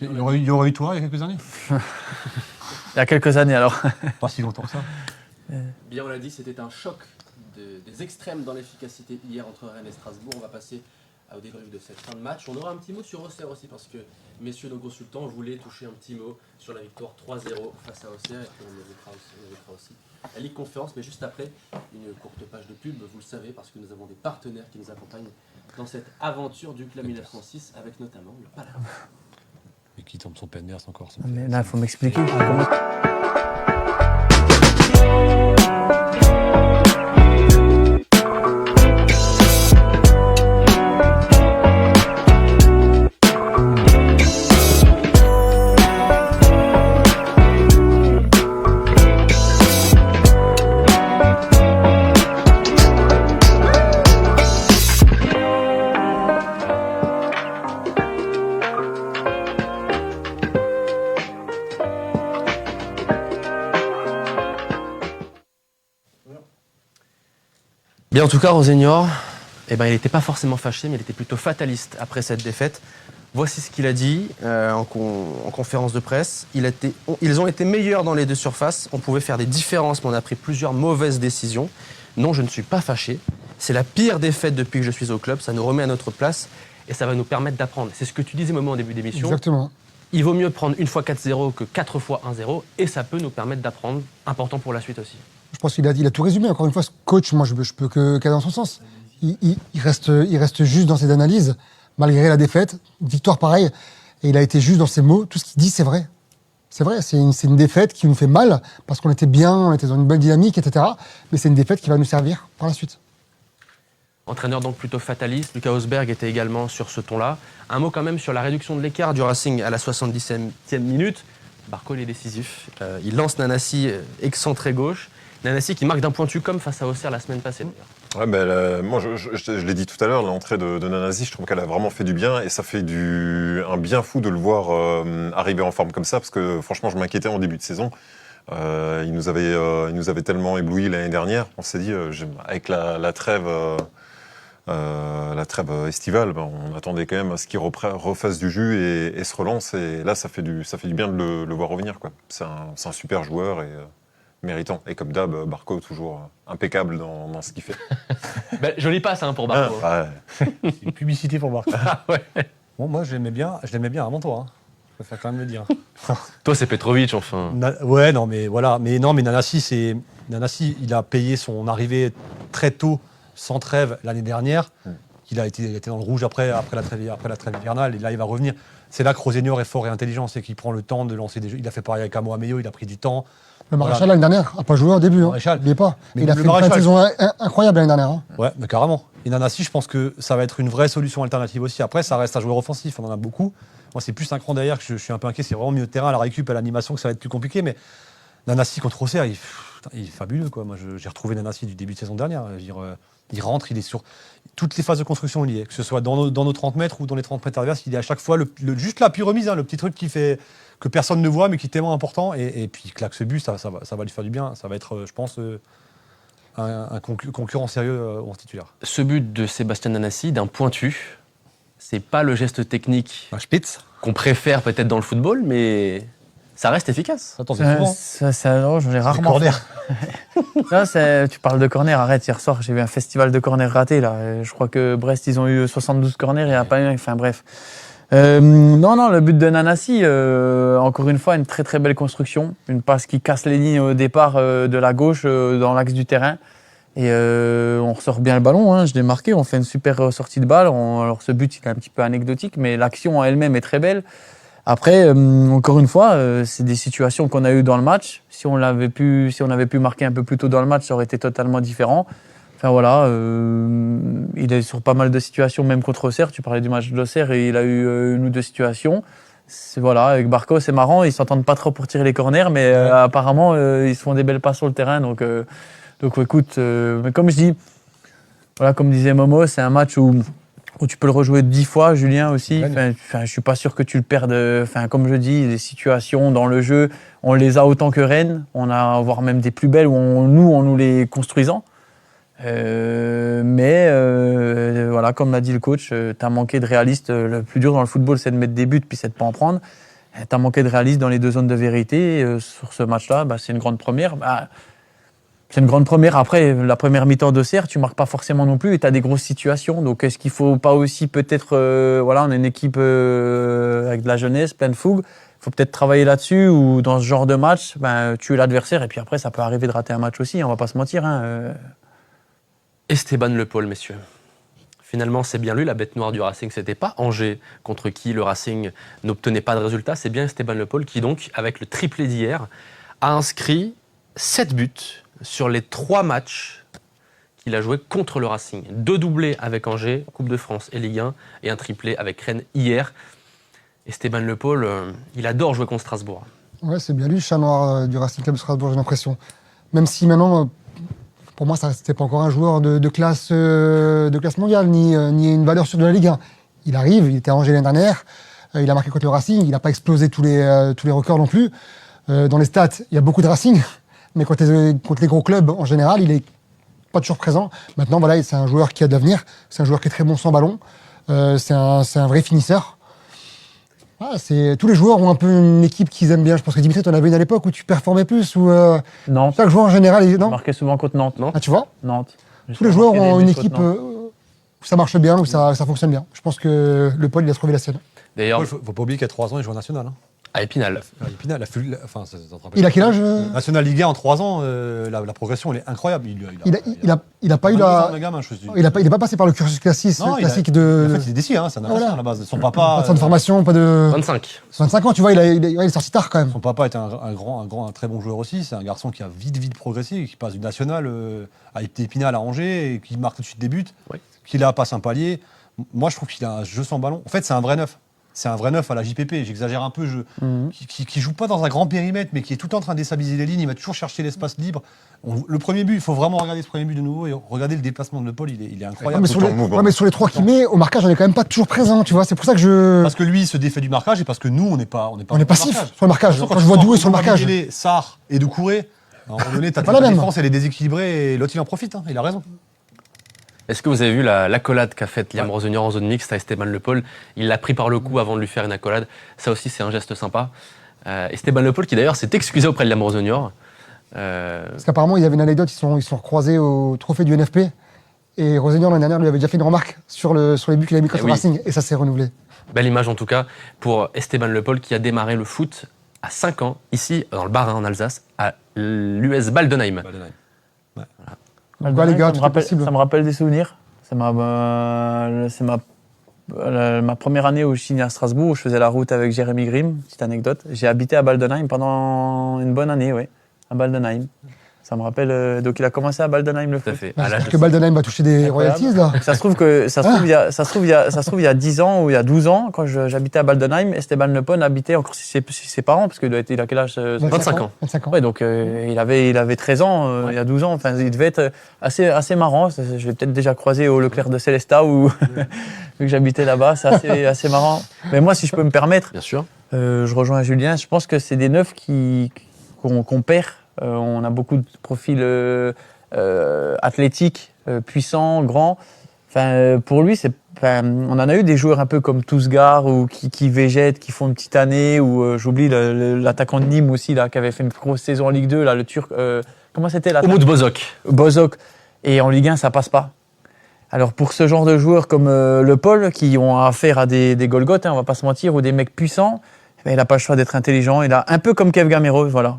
Il y aurait eu toi il y a quelques années. Il y a quelques années alors. Pas si longtemps que ça. Bien, on l'a dit, c'était un choc des extrêmes dans l'efficacité hier entre Rennes et Strasbourg. On va passer au débrief de cette fin de match. On aura un petit mot sur Auxerre aussi, parce que messieurs nos consultants voulaient toucher un petit mot sur la victoire 3-0 face à Auxerre. Et puis on évoquera aussi la Ligue Conférence, mais juste après une courte page de pub, vous le savez, parce que nous avons des partenaires qui nous accompagnent dans cette aventure du Club 1906, avec notamment le Palerme. Et qui tombe son Penders encore. Mais là, il faut m'expliquer. Comment... Bien, en tout cas, Rosenauer, il n'était pas forcément fâché, mais il était plutôt fataliste après cette défaite. Voici ce qu'il a dit en conférence de presse. Ils ont été meilleurs dans les 2 surfaces. On pouvait faire des différences, mais on a pris plusieurs mauvaises décisions. Non, je ne suis pas fâché. C'est la pire défaite depuis que je suis au club. Ça nous remet à notre place et ça va nous permettre d'apprendre. C'est ce que tu disais, Momo, en début d'émission. Exactement. Il vaut mieux prendre une fois 4-0 que 4 fois 1-0 et ça peut nous permettre d'apprendre. Important pour la suite aussi. Je pense qu'il a tout résumé. Encore une fois, ce coach, moi, je peux qu'aller dans son sens. Il reste juste dans ses analyses, malgré la défaite. Victoire pareil. Et il a été juste dans ses mots. Tout ce qu'il dit, c'est vrai. C'est vrai. C'est une défaite qui nous fait mal, parce qu'on était bien, on était dans une belle dynamique, etc. Mais c'est une défaite qui va nous servir par la suite. Entraîneur donc plutôt fataliste, Lucas Augsberg était également sur ce ton-là. Un mot quand même sur la réduction de l'écart du Racing à la 77e minute. Barco, il est décisif. Il lance Nanassi excentré gauche. Nanassi qui marque d'un pointu comme face à Auxerre la semaine passée. Ouais, moi, je l'ai dit tout à l'heure, l'entrée de Nanassi, je trouve qu'elle a vraiment fait du bien et ça fait un bien fou de le voir arriver en forme comme ça, parce que franchement, je m'inquiétais en début de saison. Il nous avait tellement ébloui l'année dernière. On s'est dit, avec la trêve la trêve estivale, on attendait quand même à ce qu'il refasse du jus et se relance. Et là, ça fait du bien de le voir revenir, quoi. C'est un super joueur et méritant. Et comme d'hab, Barco, toujours impeccable dans ce qu'il fait. Jolie passe pour Barco. C'est une publicité pour Barco. Ouais. Bon, moi, je l'aimais bien avant toi. Je préfère quand même le dire. Toi, c'est Petrovic, enfin. Ouais, non, mais voilà. Mais Nanasi, il a payé son arrivée très tôt, sans trêve, l'année dernière. Il a été dans le rouge après la trêve hivernale. Et là, il va revenir. C'est là que Rosenior est fort et intelligent. C'est qu'il prend le temps de lancer des jeux. Il a fait pareil avec Amo Ameyo, il a pris du temps. Le Maréchal l'année dernière n'a pas joué au début. N'oubliez pas. Mais il a le fait une fin de Maréchal, saison incroyable l'année dernière. Ouais, mais carrément. Et Nanasi, je pense que ça va être une vraie solution alternative aussi. Après, ça reste un joueur offensif. On en a beaucoup. Moi, c'est plus un cran derrière que je suis un peu inquiet. C'est vraiment milieu de terrain, à la récup, à l'animation, que ça va être plus compliqué. Mais Nanasi contre Auxerre, il est fabuleux, quoi. Moi, j'ai retrouvé Nanasi du début de saison dernière. Je veux dire, il rentre, il est sur toutes les phases de construction, il y est. Que ce soit dans nos 30 mètres ou dans les 30 mètres adverses, il est à chaque fois juste la pure remise, le petit truc qui fait que personne ne voit, mais qui est tellement important. Et puis, il claque ce but, ça va lui faire du bien. Ça va être, je pense, un concurrent sérieux en titulaire. Ce but de Sébastien Nanasi, d'un pointu, c'est pas le geste technique Un Spitz. qu'on préfère peut-être dans le football, mais ça reste efficace. Attends, c'est souvent. Non, j'en ai rarement. Corner. Non, tu parles de corner, arrête, hier soir j'ai vu un festival de corner raté là. Je crois que Brest ils ont eu 72 corners, il n'y a pas eu, enfin bref. Non, le but de Nanasi, encore une fois, une très très belle construction. Une passe qui casse les lignes au départ de la gauche dans l'axe du terrain. Et on ressort bien le ballon, hein, je l'ai marqué, on fait une super sortie de balle. Alors ce but il est un petit peu anecdotique, mais l'action en elle-même est très belle. Après, encore une fois, c'est des situations qu'on a eues dans le match. Si on avait pu marquer un peu plus tôt dans le match, ça aurait été totalement différent. Enfin voilà, il est sur pas mal de situations, même contre Auxerre. Tu parlais du match d'Auxerre et il a eu une ou deux situations. Voilà, avec Barco, c'est marrant, ils s'entendent pas trop pour tirer les corners, mais apparemment, ils se font des belles passes sur le terrain. Donc écoute, mais comme je dis, voilà, comme disait Momo, c'est un match où tu peux le rejouer 10 fois, Julien aussi. Enfin, je suis pas sûr que tu le perdes. Enfin, comme je dis, les situations dans le jeu, on les a autant que Rennes. On a voire même des plus belles où en nous les construisant. Mais voilà, comme l'a dit le coach, tu as manqué de réalisme. Le plus dur dans le football, c'est de mettre des buts, puis c'est de pas en prendre. Tu as manqué de réalisme dans les deux zones de vérité. Sur ce match-là, c'est une grande première. C'est une grande première. Après, la première mi-temps d'Auxerre, tu marques pas forcément non plus et tu as des grosses situations. Donc, est-ce qu'il faut pas aussi peut-être... voilà, on est une équipe avec de la jeunesse, pleine de fougue. Il faut peut-être travailler là-dessus ou dans ce genre de match, tuer l'adversaire. Et puis après, ça peut arriver de rater un match aussi, on va pas se mentir. Esteban Le Paul, messieurs. Finalement, c'est bien lui, la bête noire du Racing. C'était pas Angers, contre qui le Racing n'obtenait pas de résultat. C'est bien Esteban Le Paul qui, donc, avec le triplé d'hier, a inscrit 7 buts sur les 3 matchs qu'il a joué contre le Racing. 2 doublés avec Angers, Coupe de France et Ligue 1, et un triplé avec Rennes hier. Esteban Le Paul, il adore jouer contre Strasbourg. Ouais, c'est bien lui, le chat noir du Racing Club de Strasbourg, j'ai l'impression. Même si maintenant, pour moi, ça restait pas encore un joueur de classe mondiale, ni une valeur sûre de la Ligue 1. Il arrive, il était à Angers l'année dernière, il a marqué contre le Racing, il n'a pas explosé tous les records non plus. Dans les stats, il y a beaucoup de Racing. Mais contre les gros clubs, en général, il est pas toujours présent. Maintenant, voilà, c'est un joueur qui a de l'avenir. C'est un joueur qui est très bon sans ballon. C'est un vrai finisseur. Voilà, tous les joueurs ont un peu une équipe qu'ils aiment bien. Je pense que Dimitri, tu en avais une à l'époque où tu performais plus. Nantes. Chaque joueur en général, Tu marquais souvent contre Nantes, non? Ah, tu vois, Nantes. tous les joueurs ont une équipe où ça marche bien, où ça fonctionne bien. Je pense que Le Paul, il a trouvé la sienne. D'ailleurs, Il faut pas oublier qu'à 3 ans, il joue en national. à Épinal. Épinal, Il a quel âge National Ligue 1 en 3 ans, la progression, elle est incroyable. Il a pas eu la. Il est pas passé par le cursus classique Non, classique En de. fait, il est d'ici, c'est un Voilà. à la base. Son Pas papa. de centre de formation, pas de. 25. 25 ans, tu vois, il est sorti tard quand même. Son papa était un très bon joueur aussi. C'est un garçon qui a vite progressé, qui passe du national à Épinal à Angers, et qui marque tout de suite des buts, Oui. qui là passe un palier. Moi, je trouve qu'il a un jeu sans ballon. En fait, c'est un vrai neuf. C'est un vrai neuf à la JPP, j'exagère un peu, qui joue pas dans un grand périmètre, mais qui est tout le temps en train de déstabiliser les lignes, il va toujours chercher l'espace libre. Le premier but, il faut vraiment regarder ce premier but de nouveau et regarder le déplacement de Le Paul, il est incroyable. Mais sur les 3 qu'il met, au marquage, on est quand même pas toujours présent, tu vois. C'est pour ça que je. Parce que lui, il se défait du marquage et parce que nous, on n'est pas. On est passif sur le marquage. Quand Quand je vois Doué sur le marquage. Sarr et Doucouré, à un moment donné, pas la ta même. défense, elle est déséquilibrée et l'autre, il en profite, il a raison. Est-ce que vous avez vu l'accolade qu'a faite Liam Rosenior en zone mixte à Esteban Le Paul? Il l'a pris par le cou avant de lui faire une accolade. Ça aussi, c'est un geste sympa. Esteban Le Paul qui d'ailleurs s'est excusé auprès de Liam Rosenior. Parce qu'apparemment, il y avait une anecdote, ils sont recroisés au trophée du NFP. Et Rosenior, l'année dernière, lui avait déjà fait une remarque sur les buts qu'il a mis contre Racing. Et ça s'est renouvelé. Belle image en tout cas pour Esteban Le Paul qui a démarré le foot à 5 ans, ici dans le Bas-Rhin en Alsace, à l'US Baldenheim. Quoi, les gars, ça me rappelle des souvenirs. C'est ma première année où je signe à Strasbourg, où je faisais la route avec Jérémy Grimm. Petite anecdote. J'ai habité à Baldenheim pendant une bonne année, à Baldenheim. Ça me rappelle. Donc il a commencé à Baldenheim le foot. Parce que Baldenheim va toucher des royalties là. Ça se trouve il y a 10 ans ou il y a 12 ans, quand j'habitais à Baldenheim, Esteban Le Paul habitait encore chez ses parents, parce qu'il a quel âge 25 ans. 25 ans. Ouais, donc il avait 13 ans il y a 12 ans. Enfin, il devait être assez marrant. Je l'ai peut-être déjà croisé au Leclerc de Célestat où vu que j'habitais là-bas. C'est assez marrant. Mais moi, si je peux me permettre, Bien sûr. je rejoins Julien. Je pense que c'est des neufs qu'on perd. On a beaucoup de profils athlétiques, puissants, grands. Enfin, pour lui, on en a eu des joueurs un peu comme Tousgar ou qui végètent, qui font une petite année. Ou j'oublie l'attaquant de Nîmes aussi là, qui avait fait une grosse saison en Ligue 2, là, le Turc. Comment c'était là? Umut Bozok. Bozok. Et en Ligue 1, ça passe pas. Alors pour ce genre de joueurs comme Le Paul, qui ont affaire à des Golgoth, on va pas se mentir, ou des mecs puissants. Il n'a pas le choix d'être intelligent. Il a un peu comme Kev Gamero, voilà.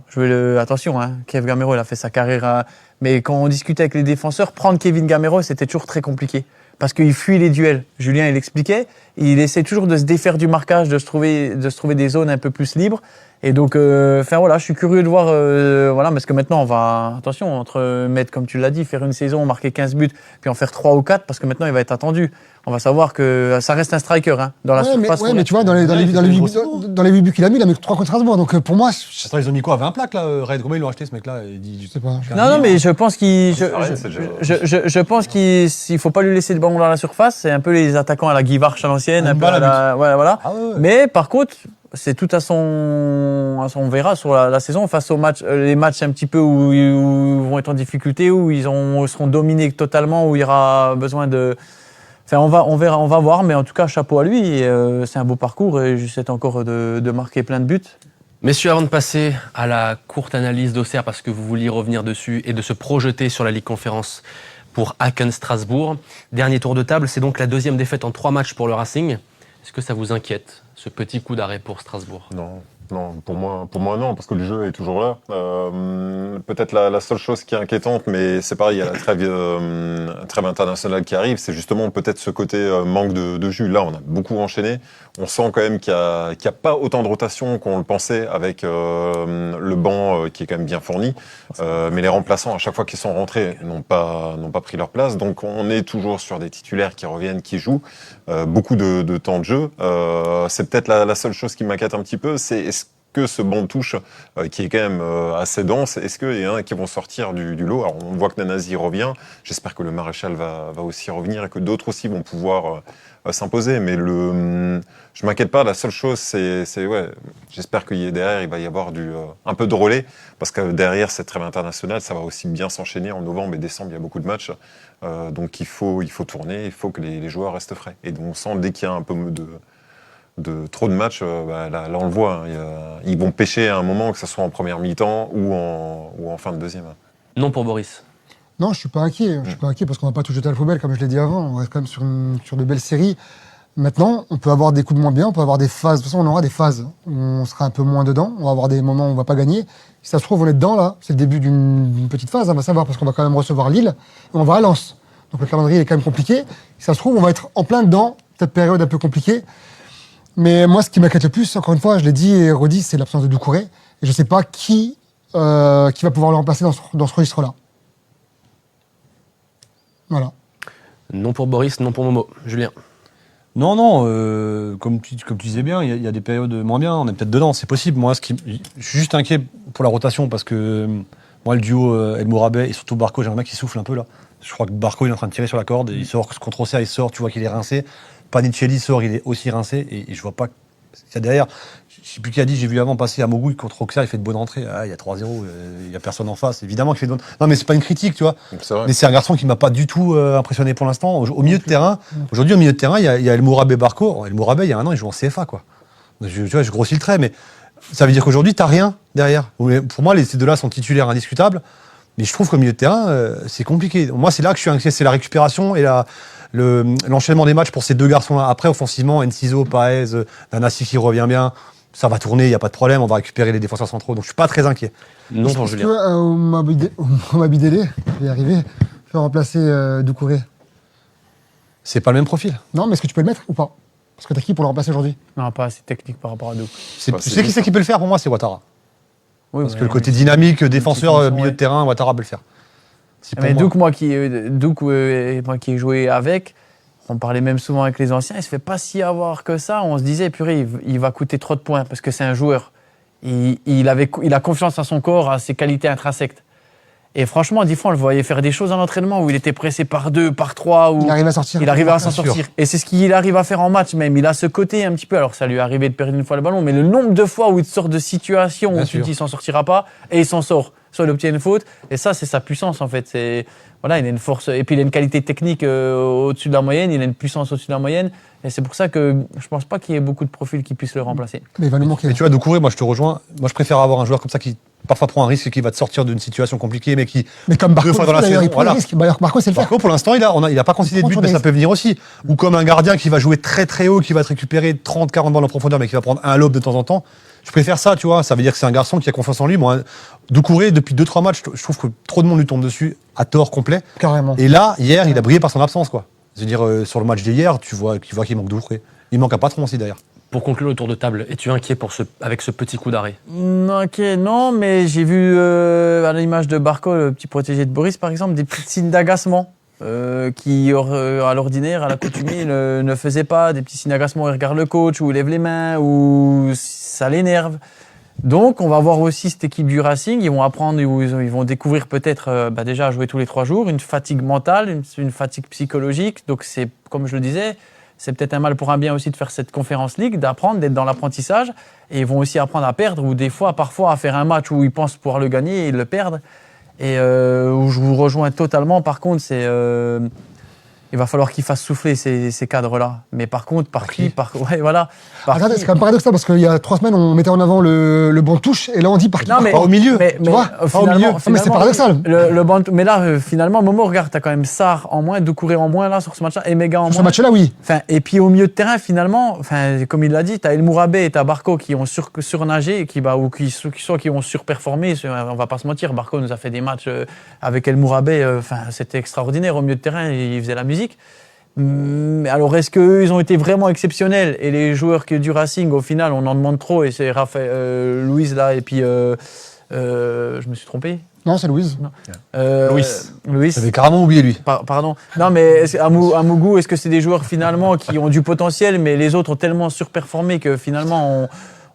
Attention, Kev Gamero, il a fait sa carrière. Mais quand on discutait avec les défenseurs, prendre Kevin Gamero, c'était toujours très compliqué. Parce qu'il fuit les duels. Julien, il expliquait. Il essaie toujours de se défaire du marquage, de se trouver des zones un peu plus libres. Et donc, je suis curieux de voir, parce que maintenant, on va, attention, entre mettre, comme tu l'as dit, faire une saison, marquer 15 buts, puis en faire 3 ou 4, parce que maintenant, il va être attendu. On va savoir que ça reste un striker, dans la surface. Mais tu vois, dans les 8 buts qu'il a mis, il a mis 3 contre Strasbourg. Donc pour moi. Attends, ils ont mis quoi? 20 plaques là, Red? Comment ils l'ont acheté ce mec-là? Je sais pas. Non, mais je pense qu'il faut pas lui laisser le ballon dans la surface. C'est un peu les attaquants à la Guy Varch à l'ancienne, un peu à la. Voilà. Ah ouais. Mais par contre, c'est tout on verra sur la saison face aux matchs, les matchs un petit peu où ils vont être en difficulté, où ils seront dominés totalement, où il y aura besoin de. Enfin, on va voir, mais en tout cas, chapeau à lui. C'est un beau parcours et je souhaite encore de marquer plein de buts. Messieurs, avant de passer à la courte analyse d'Auxerre, parce que vous vouliez revenir dessus et de se projeter sur la Ligue Conférence pour Aachen-Strasbourg, dernier tour de table, c'est donc la deuxième défaite en 3 matchs pour le Racing. Est-ce que ça vous inquiète, ce petit coup d'arrêt pour Strasbourg? Non, pour moi non, parce que le jeu est toujours là. Peut-être la seule chose qui est inquiétante, mais c'est pareil, il y a la trêve internationale qui arrive, c'est justement peut-être ce côté manque de jus. Là, on a beaucoup enchaîné. On sent quand même qu'il n'y a pas autant de rotation qu'on le pensait avec le banc qui est quand même bien fourni. Mais les remplaçants, à chaque fois qu'ils sont rentrés, n'ont pas pris leur place. Donc on est toujours sur des titulaires qui reviennent, qui jouent. Beaucoup de temps de jeu. C'est peut-être la seule chose qui m'inquiète un petit peu, c'est est-ce que ce banc de touche, qui est quand même assez dense, est-ce qu'il y en a qui vont sortir du lot? Alors on voit que Nanazi revient, j'espère que le Maréchal va aussi revenir et que d'autres aussi vont pouvoir s'imposer, mais je m'inquiète pas, la seule chose c'est j'espère qu'il y a derrière, il va y avoir un peu de relais, parce que derrière cette trêve internationale, ça va aussi bien s'enchaîner en novembre et décembre, il y a beaucoup de matchs, donc il faut tourner, il faut que les joueurs restent frais, et donc on sent dès qu'il y a un peu de trop de matchs, là on le voit, ils vont pêcher à un moment, que ce soit en première mi-temps ou en fin de deuxième. Non pour Boris. Non, je suis pas inquiet. Je suis pas inquiet parce qu'on va pas tout jeter à la poubelle, comme je l'ai dit avant. On reste quand même sur de belles séries. Maintenant, on peut avoir des coups de moins bien, on peut avoir des phases. De toute façon, on aura des phases où on sera un peu moins dedans. On va avoir des moments où on va pas gagner. Si ça se trouve, on est dedans là. C'est le début d'une petite phase. On va savoir parce qu'on va quand même recevoir Lille et on va à Lens. Donc le calendrier est quand même compliqué. Si ça se trouve, on va être en plein dedans. Cette période un peu compliquée. Mais moi, ce qui m'inquiète le plus, encore une fois, je l'ai dit et redit, c'est l'absence de Doucouré. Et je ne sais pas qui va pouvoir le remplacer dans ce registre-là. Voilà. Non pour Boris, non pour Momo. Julien. Non, comme tu disais bien, il y a des périodes moins bien, on est peut-être dedans, c'est possible. Moi, je suis juste inquiet pour la rotation parce que moi, le duo El Mourabet et surtout Barco, j'aimerais bien qu'il souffle un peu là. Je crois que Barco, il est en train de tirer sur la corde, et il sort contre Auxerre, il sort, tu vois qu'il est rincé. Panicelli sort, il est aussi rincé, et je vois pas Il y a derrière, je sais plus qui a dit, j'ai vu avant passer à Mogou contre Auxerre, il fait de bonnes entrées. Ah, il y a 3-0, il y a personne en face. Évidemment qu'il fait de bonnes. Non, mais c'est pas une critique, tu vois. C'est vrai. Mais c'est un garçon qui m'a pas du tout impressionné pour l'instant. Au milieu de terrain, aujourd'hui, au milieu de terrain, il y a El Mourabé Barco. El Mourabé, il y a un an, il joue en CFA, quoi. Tu vois, je grossis le trait, mais ça veut dire qu'aujourd'hui, t'as rien derrière. Pour moi, ces deux-là sont titulaires indiscutables. Mais je trouve qu'au milieu de terrain, c'est compliqué. Moi, c'est là que je suis inquiet, c'est la récupération et l'enchaînement des matchs pour ces deux garçons-là. Après, offensivement, Enciso, Paez, Nanassi qui revient bien, ça va tourner, il n'y a pas de problème, on va récupérer les défenseurs centraux, donc je suis pas très inquiet. Non pour Est-ce Julien. que Mabidele, je vais y arriver, peut remplacer Doucouré? C'est pas le même profil. Non, mais est-ce que tu peux le mettre ou pas? Parce que t'as qui pour le remplacer aujourd'hui? Non, pas assez technique par rapport à Douk. Ouais, Tu sais qui c'est qui peut le faire pour moi, c'est Ouattara. Oui, Parce que le côté dynamique, défenseur, finition, milieu ouais. de terrain, Ouattara peut le faire. C'est pour Mais moi. Douk, moi qui ai joué avec, on parlait même souvent avec les anciens, il se fait pas si avoir que ça. On se disait, purée, il va coûter trop de points parce que c'est un joueur. Il a confiance en son corps, à ses qualités intrinsèques. Et franchement, des fois, on le voyait faire des choses en entraînement où il était pressé par 2, par 3. Où Il arrive à sortir. il arrivait à s'en Bien sûr. sortir. Et c'est ce qu'il arrive à faire en match même. Il a ce côté un petit peu. Alors, ça lui est arrivé de perdre une fois le ballon, mais le nombre de fois où il sort de situations Bien où tu te sûr. dis il s'en sortira pas et il s'en sort. Soit il obtient une faute. Et ça, c'est sa puissance en fait. Voilà, il a une force. Et puis, il a une qualité technique au-dessus de la moyenne. Il a une puissance au-dessus de la moyenne. Et c'est pour ça que je pense pas qu'il y ait beaucoup de profils qui puissent le remplacer. Mais il va nous manquer. Mais tu vois, Doucouré, moi je te rejoins. Moi je préfère avoir un joueur comme ça qui parfois prend un risque et qui va te sortir d'une situation compliquée, mais qui. Mais comme Barco, deux fois dans la d'ailleurs, saison, il prend voilà. le risque. Barco, c'est le faire. Marco, pour l'instant, il a pas concédé de but, mais ça peut venir aussi. Ou comme un gardien qui va jouer très très haut, qui va te récupérer 30-40 balles en profondeur, mais qui va prendre un lob de temps en temps. Je préfère ça, tu vois. Ça veut dire que c'est un garçon qui a confiance en lui. Moi, Doucouré, depuis 2-3 matchs, je trouve que trop de monde lui tombe dessus, à tort complet. Carrément. Et là, hier, il a brillé par son absence, quoi. Je veux dire, sur le match d'hier, tu vois qu'il manque Doucouré. Il manque un patron aussi, d'ailleurs. Pour conclure le tour de table, es-tu inquiet avec ce petit coup d'arrêt? Ok, non, mais j'ai vu à l'image de Barco, le petit protégé de Boris, par exemple, des petits signes d'agacement qui, à l'ordinaire, à l'accoutumée, ne faisaient pas. Des petits signes d'agacement où il regarde le coach, où il lève les mains, où ça l'énerve. Donc, on va voir aussi cette équipe du Racing. Ils vont apprendre, ils vont découvrir peut-être déjà à jouer tous les 3 jours, une fatigue mentale, une fatigue psychologique. Donc, c'est, comme je le disais, c'est peut-être un mal pour un bien aussi de faire cette Conference League, d'apprendre, d'être dans l'apprentissage. Et ils vont aussi apprendre à perdre, ou des fois, parfois, à faire un match où ils pensent pouvoir le gagner et ils le perdent. Et où je vous rejoins totalement, par contre, c'est... il va falloir qu'ils fassent souffler ces cadres-là. Mais par contre, ouais, voilà. Regardez, c'est quand même paradoxal parce qu'il y a 3 semaines, on mettait en avant le banc de touche et là, on dit par qui? Non, mais, Pas au milieu, mais, tu vois, finalement, pas au milieu. Non, mais c'est paradoxal. Mais là, finalement, Momo, regarde, t'as quand même Sarr en moins, Doucouré en moins là sur ce match-là, et Mega en Sur ce moins. match-là, oui. Enfin, et puis au milieu de terrain, finalement, comme il l'a dit, t'as El Mourabé et t'as Barco qui ont surnagé, qui ont surperformé. On va pas se mentir, Barco nous a fait des matchs avec El Mourabé, c'était extraordinaire au milieu de terrain, il faisait la musique. Alors, est-ce qu'eux, ils ont été vraiment exceptionnels? Et les joueurs du Racing, au final, on en demande trop. Et c'est Raphaël, Louise, là, et puis... je me suis trompé? Non, c'est Louise. Louis. J'avais carrément oublié lui. Pardon. Non, mais à Mougou, est-ce que c'est des joueurs, finalement, qui ont du potentiel, mais les autres ont tellement surperformé que, finalement,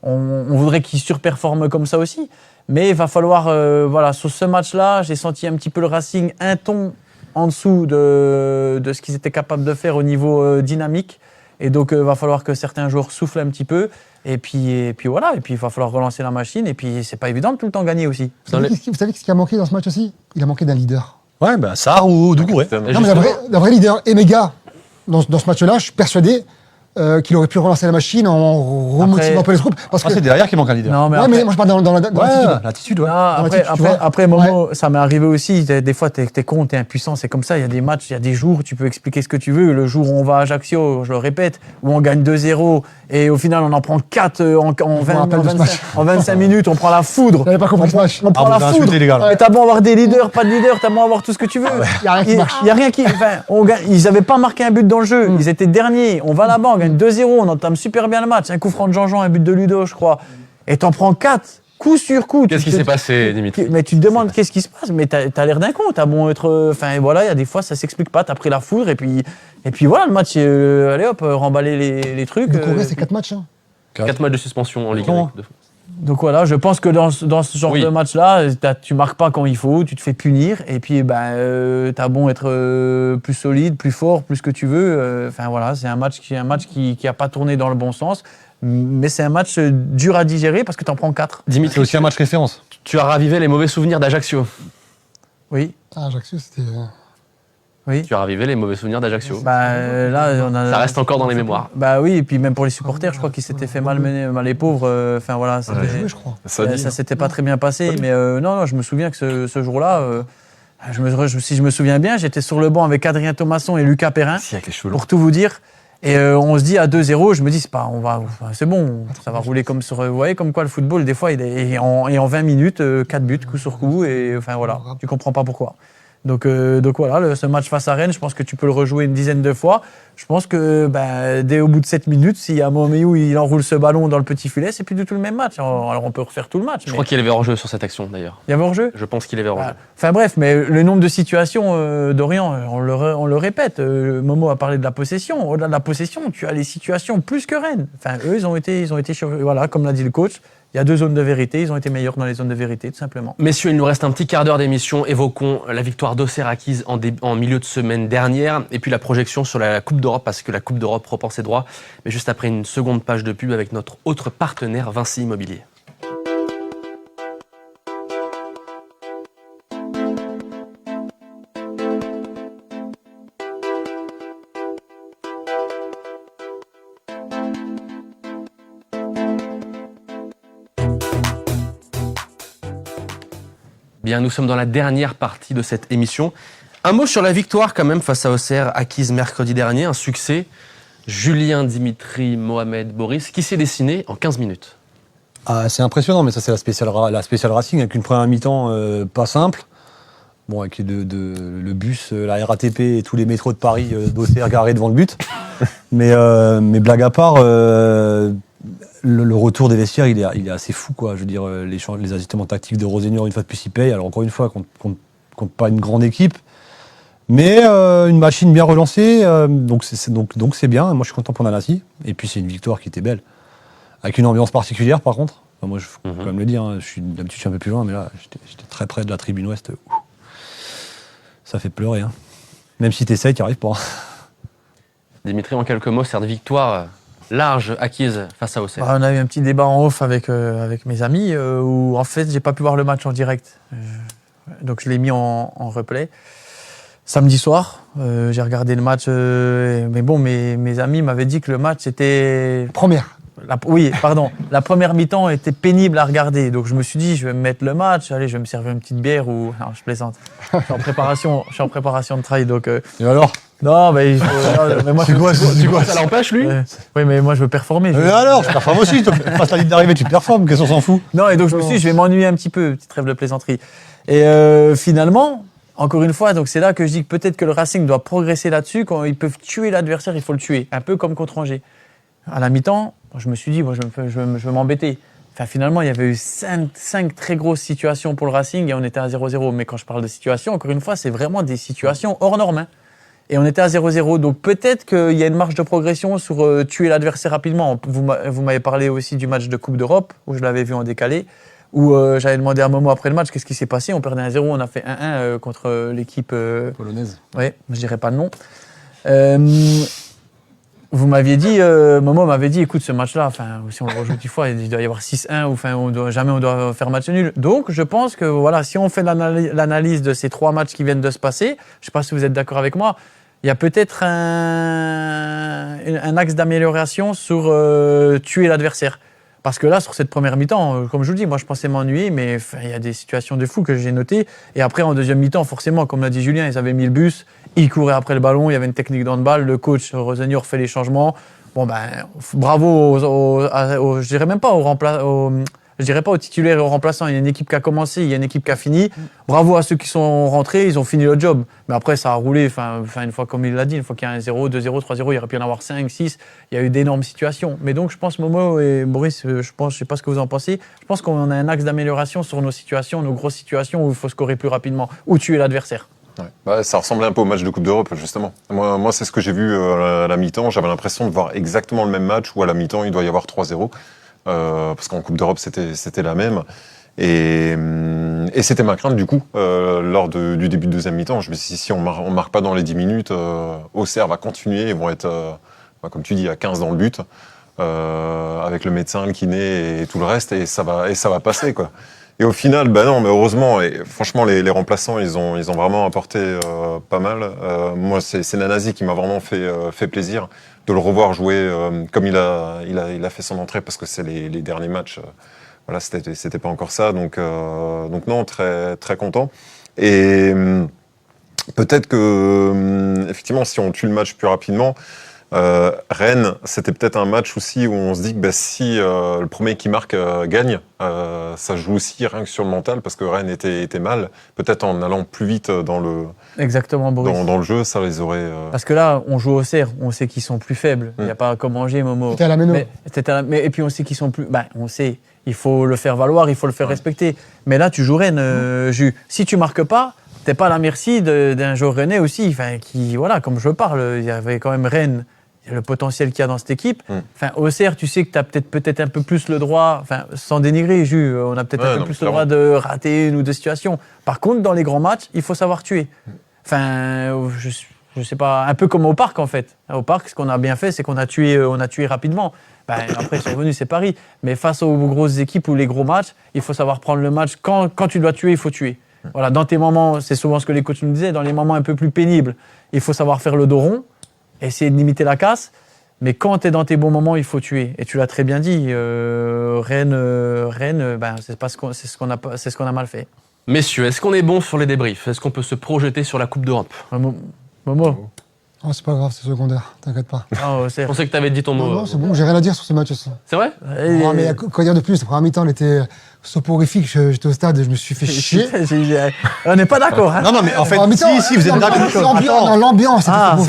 on voudrait qu'ils surperforment comme ça aussi? Mais il va falloir... voilà, sur ce match-là, j'ai senti un petit peu le Racing un ton en dessous de ce qu'ils étaient capables de faire au niveau dynamique. Et donc, il va falloir que certains joueurs soufflent un petit peu. Et puis voilà. Et puis, il va falloir relancer la machine. Et puis, c'est pas évident de tout le temps gagner aussi. Vous savez ce qui a manqué dans ce match aussi? Il a manqué d'un leader. Ouais, bah Sarr ou Doucouré. Non, mais la vraie leader, Emega, dans ce match-là, je suis persuadé qu'il aurait pu relancer la machine en remotivant un peu les troupes. Parce que... c'est derrière qu'il manque un leader. Non, mais ouais, mais moi je parle dans l'attitude. L'attitude, ouais. Après Momo, ça m'est arrivé aussi. Des fois, t'es con, t'es impuissant, c'est comme ça. Il y a des matchs, il y a des jours, tu peux expliquer ce que tu veux. Le jour où on va à Ajaccio, je le répète, où on gagne 2-0 et au final, on en prend 4 en 25 minutes, on prend la foudre. J'avais pas compris ce match. On prend la foudre. Insulté, les gars, là. Et t'as beau avoir des leaders, pas de leaders, t'as beau avoir tout ce que tu veux. Y a rien qui marche. Il y a rien qui. Ils n'avaient pas marqué un but dans le jeu. Ils étaient derniers. On va là-bas, on gagne 2-0, on entame super bien le match. Un coup franc de Jean-Jean, un but de Ludo, je crois. Et t'en prends 4, coup sur coup. Qu'est-ce qui s'est passé, Dimitri? Mais tu te demandes qu'est-ce qui se passe. Mais t'as l'air d'un con. T'as bon être. Enfin voilà, il y a des fois, ça s'explique pas. T'as pris la foudre et puis voilà, le match. Allez hop, remballer les trucs. Doucouré, c'est 4 matchs. Hein. 4 matchs de suspension en Ligue 1. Donc voilà, je pense que dans ce genre Oui. de match-là, tu marques pas quand il faut, tu te fais punir, et puis t'as bon être plus solide, plus fort, plus que tu veux. Enfin voilà, c'est un match qui a pas tourné dans le bon sens, mais c'est un match dur à digérer parce que tu en prends 4. C'est Dimitri, aussi un match référence. tu as ravivé les mauvais souvenirs d'Ajaccio. Oui, Ah, Ajaccio, c'était. oui. Tu as ravivé les mauvais souvenirs d'Ajaccio. Là, on a. Ça reste encore dans les mémoires. Bah oui, et puis même pour les supporters, je crois qu'ils s'étaient fait malmener, les pauvres. Enfin voilà, C'était c'était. joué, je crois. Ça s'était pas très bien passé, mais non, je me souviens que ce jour-là, si je me souviens bien, j'étais sur le banc avec Adrien Thomasson et Lucas Perrin, Si, avec les cheveux longs. pour tout vous dire. Et on se dit à 2-0, je me dis, c'est bon, ça va rouler comme sur. Vous voyez, comme quoi le football, des fois, et en 20 minutes, 4 buts, coup sur coup, et enfin voilà, tu comprends pas pourquoi. Donc voilà, ce match face à Rennes, je pense que tu peux le rejouer une dizaine de fois. Je pense que dès au bout de 7 minutes, s'il y a un moment où il enroule ce ballon dans le petit filet, c'est plus du tout le même match. Alors on peut refaire tout le match. Je crois qu'il y avait hors-jeu sur cette action d'ailleurs. Il y avait hors-jeu. Je pense qu'il y avait hors-jeu. Enfin bref, mais le nombre de situations d'Orient, on le répète. Momo a parlé de la possession. Au-delà de la possession, tu as les situations plus que Rennes. Enfin, eux, ils ont été voilà, comme l'a dit le coach. Il y a 2 zones de vérité. Ils ont été meilleurs dans les zones de vérité, tout simplement. Messieurs, il nous reste un petit quart d'heure d'émission. Évoquons la victoire d'Auxerre acquise en milieu de semaine dernière et puis la projection sur la Coupe d'Europe parce que la Coupe d'Europe reprend ses droits. Mais juste après une seconde page de pub avec notre autre partenaire, Vinci Immobilier. Bien, nous sommes dans la dernière partie de cette émission. Un mot sur la victoire quand même face à Auxerre, acquise mercredi dernier, un succès. Julien, Dimitri, Mohamed, Boris, qui s'est dessiné en 15 minutes. Ah, c'est impressionnant, mais ça c'est la spéciale Racing avec une première mi-temps pas simple. Bon, avec le bus, la RATP et tous les métros de Paris d'Auxerre garés devant le but. mais blague à part, le retour des vestiaires, il est assez fou, quoi. Je veux dire, les ajustements tactiques de Rosenior, une fois de plus, ils payent. Alors encore une fois, contre pas une grande équipe, mais une machine bien relancée. Donc c'est bien. Moi, je suis content pour Nanassi. Et puis c'est une victoire qui était belle, avec une ambiance particulière, par contre. Enfin, moi, je faut quand même le dire. Hein, d'habitude, je suis un peu plus loin, mais là, j'étais très près de la tribune ouest. Ça fait pleurer. Hein. Même si t'essayes, t'y arrives pas. Dimitri, en quelques mots, cette victoire large acquise face à Auxerre. On a eu un petit débat en off avec mes amis où en fait j'ai pas pu voir le match en direct. Donc je l'ai mis en replay. Samedi soir, j'ai regardé le match, mais bon, mes amis m'avaient dit que le match était... La première mi-temps était pénible à regarder. Donc je me suis dit, je vais me mettre le match, allez, je vais me servir une petite bière ou... Non, je plaisante. Je suis en préparation de travail, donc... Et alors? Non, mais mais moi, Ça l'empêche, lui oui, mais moi je veux performer. Et alors? Je performe aussi. Tu passes la ligne d'arrivée, tu performes. Qu'est-ce qu'on s'en fout? Non, et donc je me suis dit, je vais m'ennuyer un petit peu, petite trêve de plaisanterie. Et finalement, encore une fois, donc c'est là que je dis que peut-être que le Racing doit progresser là-dessus. Quand ils peuvent tuer l'adversaire, il faut le tuer. Un peu comme contre Angers. À la mi-temps, je me suis dit, je vais m'embêter. Enfin, finalement, il y avait eu 5 très grosses situations pour le Racing et on était à 0-0. Mais quand je parle de situations, encore une fois, c'est vraiment des situations hors normes. Hein. Et on était à 0-0. Donc peut-être qu'il y a une marge de progression sur tuer l'adversaire rapidement. Vous m'avez parlé aussi du match de Coupe d'Europe, où je l'avais vu en décalé, où j'avais demandé à Momo après le match qu'est-ce qui s'est passé. On perdait 1-0, on a fait 1-1 contre l'équipe... Polonaise. Oui, je dirais pas le nom. Vous m'aviez dit, Momo m'avait dit, écoute, ce match-là, enfin, si on le rejoue 10 fois, il doit y avoir 6-1, ou enfin, jamais on doit faire match nul. Donc, je pense que, voilà, si on fait l'analyse de ces 3 matchs qui viennent de se passer, je sais pas si vous êtes d'accord avec moi, il y a peut-être un axe d'amélioration sur tuer l'adversaire. Parce que là, sur cette première mi-temps, comme je vous le dis, moi je pensais m'ennuyer, mais il y a des situations de fou que j'ai notées. Et après, en deuxième mi-temps, forcément, comme l'a dit Julien, ils avaient mis le bus, ils couraient après le ballon, il y avait une technique d'handball, le coach Rosenior fait les changements. Bon ben, bravo je dirais même pas je dirais pas aux titulaires et aux remplaçants. Il y a une équipe qui a commencé, il y a une équipe qui a fini. Bravo à ceux qui sont rentrés, ils ont fini le job. Mais après, ça a roulé. Enfin, une fois, comme il l'a dit, une fois qu'il y a un 0, 2-0, 3-0, il y aurait pu y en avoir 5, 6. Il y a eu d'énormes situations. Mais donc, je pense, Momo et Boris, je sais pas ce que vous en pensez. Je pense qu'on a un axe d'amélioration sur nos situations, nos grosses situations où il faut scorer plus rapidement, ou tuer l'adversaire. Ouais. Bah, ça ressemblait un peu au match de Coupe d'Europe, justement. Moi c'est ce que j'ai vu à la mi-temps. J'avais l'impression de voir exactement le même match où à la mi-temps, il doit y avoir 3-0. parce qu'en Coupe d'Europe, c'était la même. Et c'était ma crainte, du coup, lors du début de deuxième mi-temps. Je me suis dit, si on marque pas dans les 10 minutes, Auxerre va continuer, ils vont être, comme tu dis, à 15 dans le but, avec le médecin, le kiné et tout le reste, et ça va passer, quoi. Et au final, non, mais heureusement, et franchement, les remplaçants, ils ont vraiment apporté pas mal. Moi, c'est Nanasi qui m'a vraiment fait plaisir de le revoir jouer comme il a fait son entrée, parce que c'est les derniers matchs. Voilà, c'était pas encore ça, donc non, très très content. Et peut-être que effectivement, si on tue le match plus rapidement, Rennes, c'était peut-être un match aussi où on se dit que si le premier qui marque gagne, ça joue aussi rien que sur le mental, parce que Rennes était mal. Peut-être en allant plus vite dans le jeu, ça les aurait. Parce que là, on joue au Auxerre, on sait qu'ils sont plus faibles. Il n'y a pas comme Angers, Momo. C'était à la Méno. Et puis on sait qu'ils sont plus. On sait. Il faut le faire valoir, il faut le faire respecter. Mais là, tu joues Rennes, Jus. Si tu marques pas, t'es pas à la merci d'un joueur rennais aussi. Voilà, comme je parle, il y avait quand même Rennes, il y a le potentiel qu'il y a dans cette équipe. Auxerre, tu sais que tu as peut-être un peu plus le droit, sans dénigrer, Jus, on a peut-être un peu plus le droit de rater une ou deux situations. Par contre, dans les grands matchs, il faut savoir tuer. Je sais pas, un peu comme au Parc en fait. Au Parc, ce qu'on a bien fait, c'est qu'on a tué rapidement. Après, c'est revenu, c'est Paris. Mais face aux grosses équipes ou les gros matchs, il faut savoir prendre le match. Quand tu dois tuer, il faut tuer. Voilà, dans tes moments, c'est souvent ce que les coachs nous disaient, dans les moments un peu plus pénibles, il faut savoir faire le dos rond, essayer de limiter la casse. Mais quand tu es dans tes bons moments, il faut tuer. Et tu l'as très bien dit, Rennes, c'est ce qu'on a mal fait. Messieurs, est-ce qu'on est bon sur les débriefs? Est-ce qu'on peut se projeter sur la Coupe d'Europe? Momo. Oh, c'est pas grave, c'est secondaire, t'inquiète pas. Je pensais que tu avais dit ton mot. Non, c'est bon, j'ai rien à dire sur ce match aussi. C'est vrai? Mais quoi dire de plus? La première mi-temps, elle était soporifique. J'étais au stade et je me suis fait chier. On n'est pas d'accord. Hein. Non, mais en fait, si, vous êtes d'accord. L'ambiance,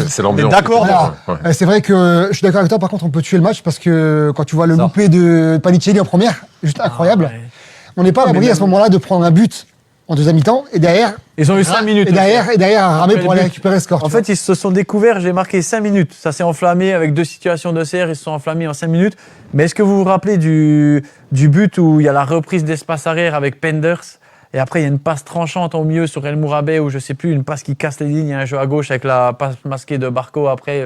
c'est l'ambiance. D'accord. Ouais. C'est vrai que je suis d'accord avec toi. Par contre, on peut tuer le match parce que quand tu vois le loupé de Panicelli en première, juste incroyable. On n'est pas à l'abri à ce moment-là de prendre un but en deuxième mi-temps et derrière. Ils ont eu 5 minutes. Et derrière à ramer pour aller récupérer le score. En fait, ils se sont découverts, j'ai marqué 5 minutes. Ça s'est enflammé avec 2 situations de serre, ils se sont enflammés en 5 minutes. Mais est-ce que vous vous rappelez du but où il y a la reprise d'espace arrière avec Penders et après il y a une passe tranchante au milieu sur El Mourabet ou je sais plus, une passe qui casse les lignes, il y a un jeu à gauche avec la passe masquée de Barco après.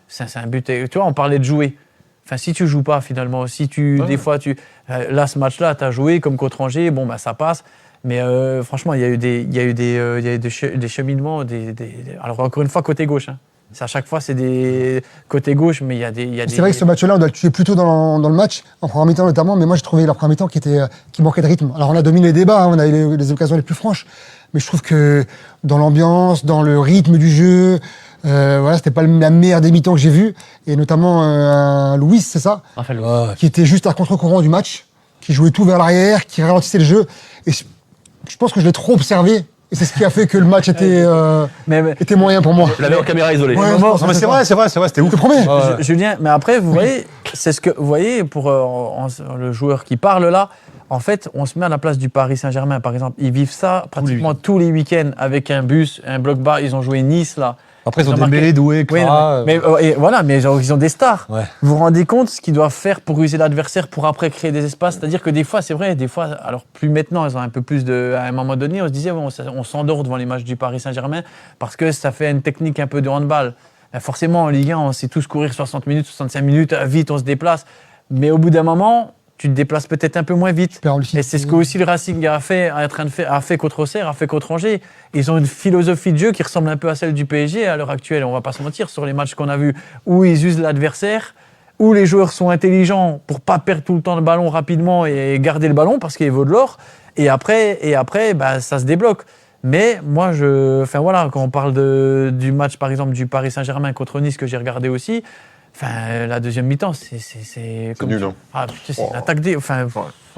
C'est un but. Tu vois, on parlait de jouer. Si tu joues pas finalement, des fois là ce match-là, tu as joué comme contre Angers, ça passe. Mais franchement, il y a eu des cheminements. Alors encore une fois, côté gauche. Hein. À chaque fois, c'est des côté gauche, mais il y a des. C'est vrai que ce match-là, on doit le tuer plutôt dans le match, en première mi-temps notamment. Mais moi, j'ai trouvé la première mi-temps qui manquait de rythme. Alors on a dominé les débats, on a eu les occasions les plus franches. Mais je trouve que dans l'ambiance, dans le rythme du jeu, c'était pas la meilleure des mi-temps que j'ai vu. Et notamment Louis, c'est ça, qui était juste à contre-courant du match, qui jouait tout vers l'arrière, qui ralentissait le jeu. Et je pense que je l'ai trop observé. Et c'est ce qui a fait que le match était moyen pour moi. Je l'avais en caméra isolée. Ouais, mais c'est vrai, c'était ouf. Le premier. Julien, mais après, vous voyez, pour le joueur qui parle là, en fait, on se met à la place du Paris Saint-Germain, par exemple. Ils vivent ça pratiquement tous les week-ends avec un bus, un bloc bar. Ils ont joué Nice là. Après, ils ont Dembélé, Doué, Kra. Mais ils ont des stars. Ouais. Vous vous rendez compte ce qu'ils doivent faire pour user l'adversaire, pour après créer des espaces. C'est-à-dire que des fois, c'est vrai, alors plus maintenant, ils ont un peu plus à un moment donné, on se disait, on s'endort devant les matchs du Paris Saint-Germain parce que ça fait une technique un peu de handball. Forcément, en Ligue 1, on sait tous courir 60 minutes, 65 minutes, vite, on se déplace. Mais au bout d'un moment, tu te déplaces peut-être un peu moins vite. Et c'est ce que aussi le Racing a fait contre Auxerre, a fait contre Angers. Ils ont une philosophie de jeu qui ressemble un peu à celle du PSG à l'heure actuelle. On va pas se mentir, sur les matchs qu'on a vus où ils usent l'adversaire, où les joueurs sont intelligents pour pas perdre tout le temps le ballon rapidement et garder le ballon parce qu'il vaut de l'or. Et après, ça se débloque. Mais moi, quand on parle du match, par exemple, du Paris Saint-Germain contre Nice que j'ai regardé aussi, la deuxième mi-temps, c'est nul. L'attaque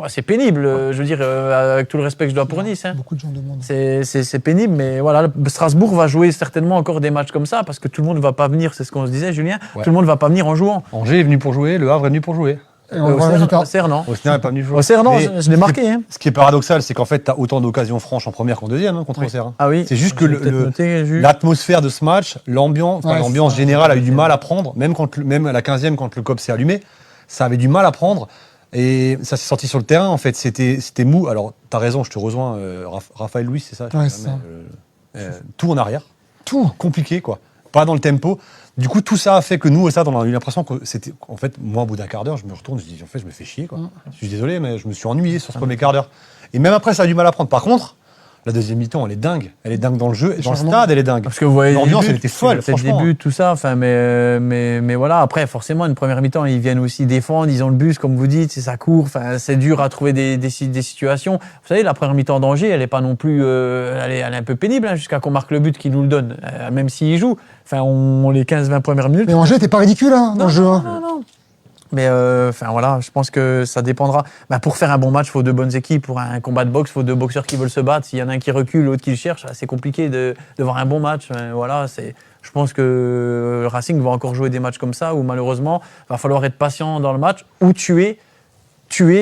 c'est pénible. Je veux dire, avec tout le respect que je dois pour Nice. Hein. Beaucoup de gens demandent. C'est pénible, mais voilà, Strasbourg va jouer certainement encore des matchs comme ça parce que tout le monde ne va pas venir. C'est ce qu'on se disait, Julien. Ouais. Tout le monde ne va pas venir en jouant. Angers est venu pour jouer, Le Havre est venu pour jouer. Auxerre, non. Auxerre n'est pas venu jouer. Auxerre, non, je l'ai marqué. Ce qui est paradoxal, c'est qu'en fait, tu as autant d'occasions franches en première qu'en deuxième contre Auxerre. Ah oui. C'est juste que l'atmosphère de ce match, l'ambiance générale a eu du mal à prendre, même à la 15e, quand le COP s'est allumé, ça avait du mal à prendre. Et ça s'est sorti sur le terrain, en fait. C'était mou. Alors, t'as raison, je te rejoins. Raphaël Louis, c'est ça? Ouais, c'est ça. Tout en arrière. Tout. Compliqué, quoi. Pas dans le tempo. Du coup, tout ça a fait que nous, au stade, on a eu l'impression que c'était. En fait, moi, au bout d'un quart d'heure, je me retourne, je dis, en fait, je me fais chier, quoi. Je suis désolé, mais je me suis ennuyé sur ce premier quart d'heure. Et même après, ça a du mal à prendre. Par contre, la deuxième mi-temps, elle est dingue. Elle est dingue dans le jeu. Dans le stade, elle est dingue. Parce que vous voyez l'ambiance, les buts, elle était folle, c'est le franchement. début, tout ça. Enfin, mais voilà. Après, forcément, une première mi-temps, ils viennent aussi défendre. Ils ont le bus, comme vous dites, ça court. Enfin, c'est dur à trouver des situations. Vous savez, la première mi-temps d'Angers, elle est pas non plus, elle est un peu pénible jusqu'à qu'on marque le but qui nous le donne, même s'il joue. Enfin, on les 15-20 premières minutes. Mais Angers n'était pas ridicule dans le jeu. Non. Mais enfin voilà, je pense que ça dépendra. Pour faire un bon match, il faut deux bonnes équipes. Pour un combat de boxe, il faut deux boxeurs qui veulent se battre. S'il y en a un qui recule, l'autre qui le cherche, c'est compliqué de voir un bon match. Voilà, je pense que le Racing va encore jouer des matchs comme ça où malheureusement, il va falloir être patient dans le match ou tuer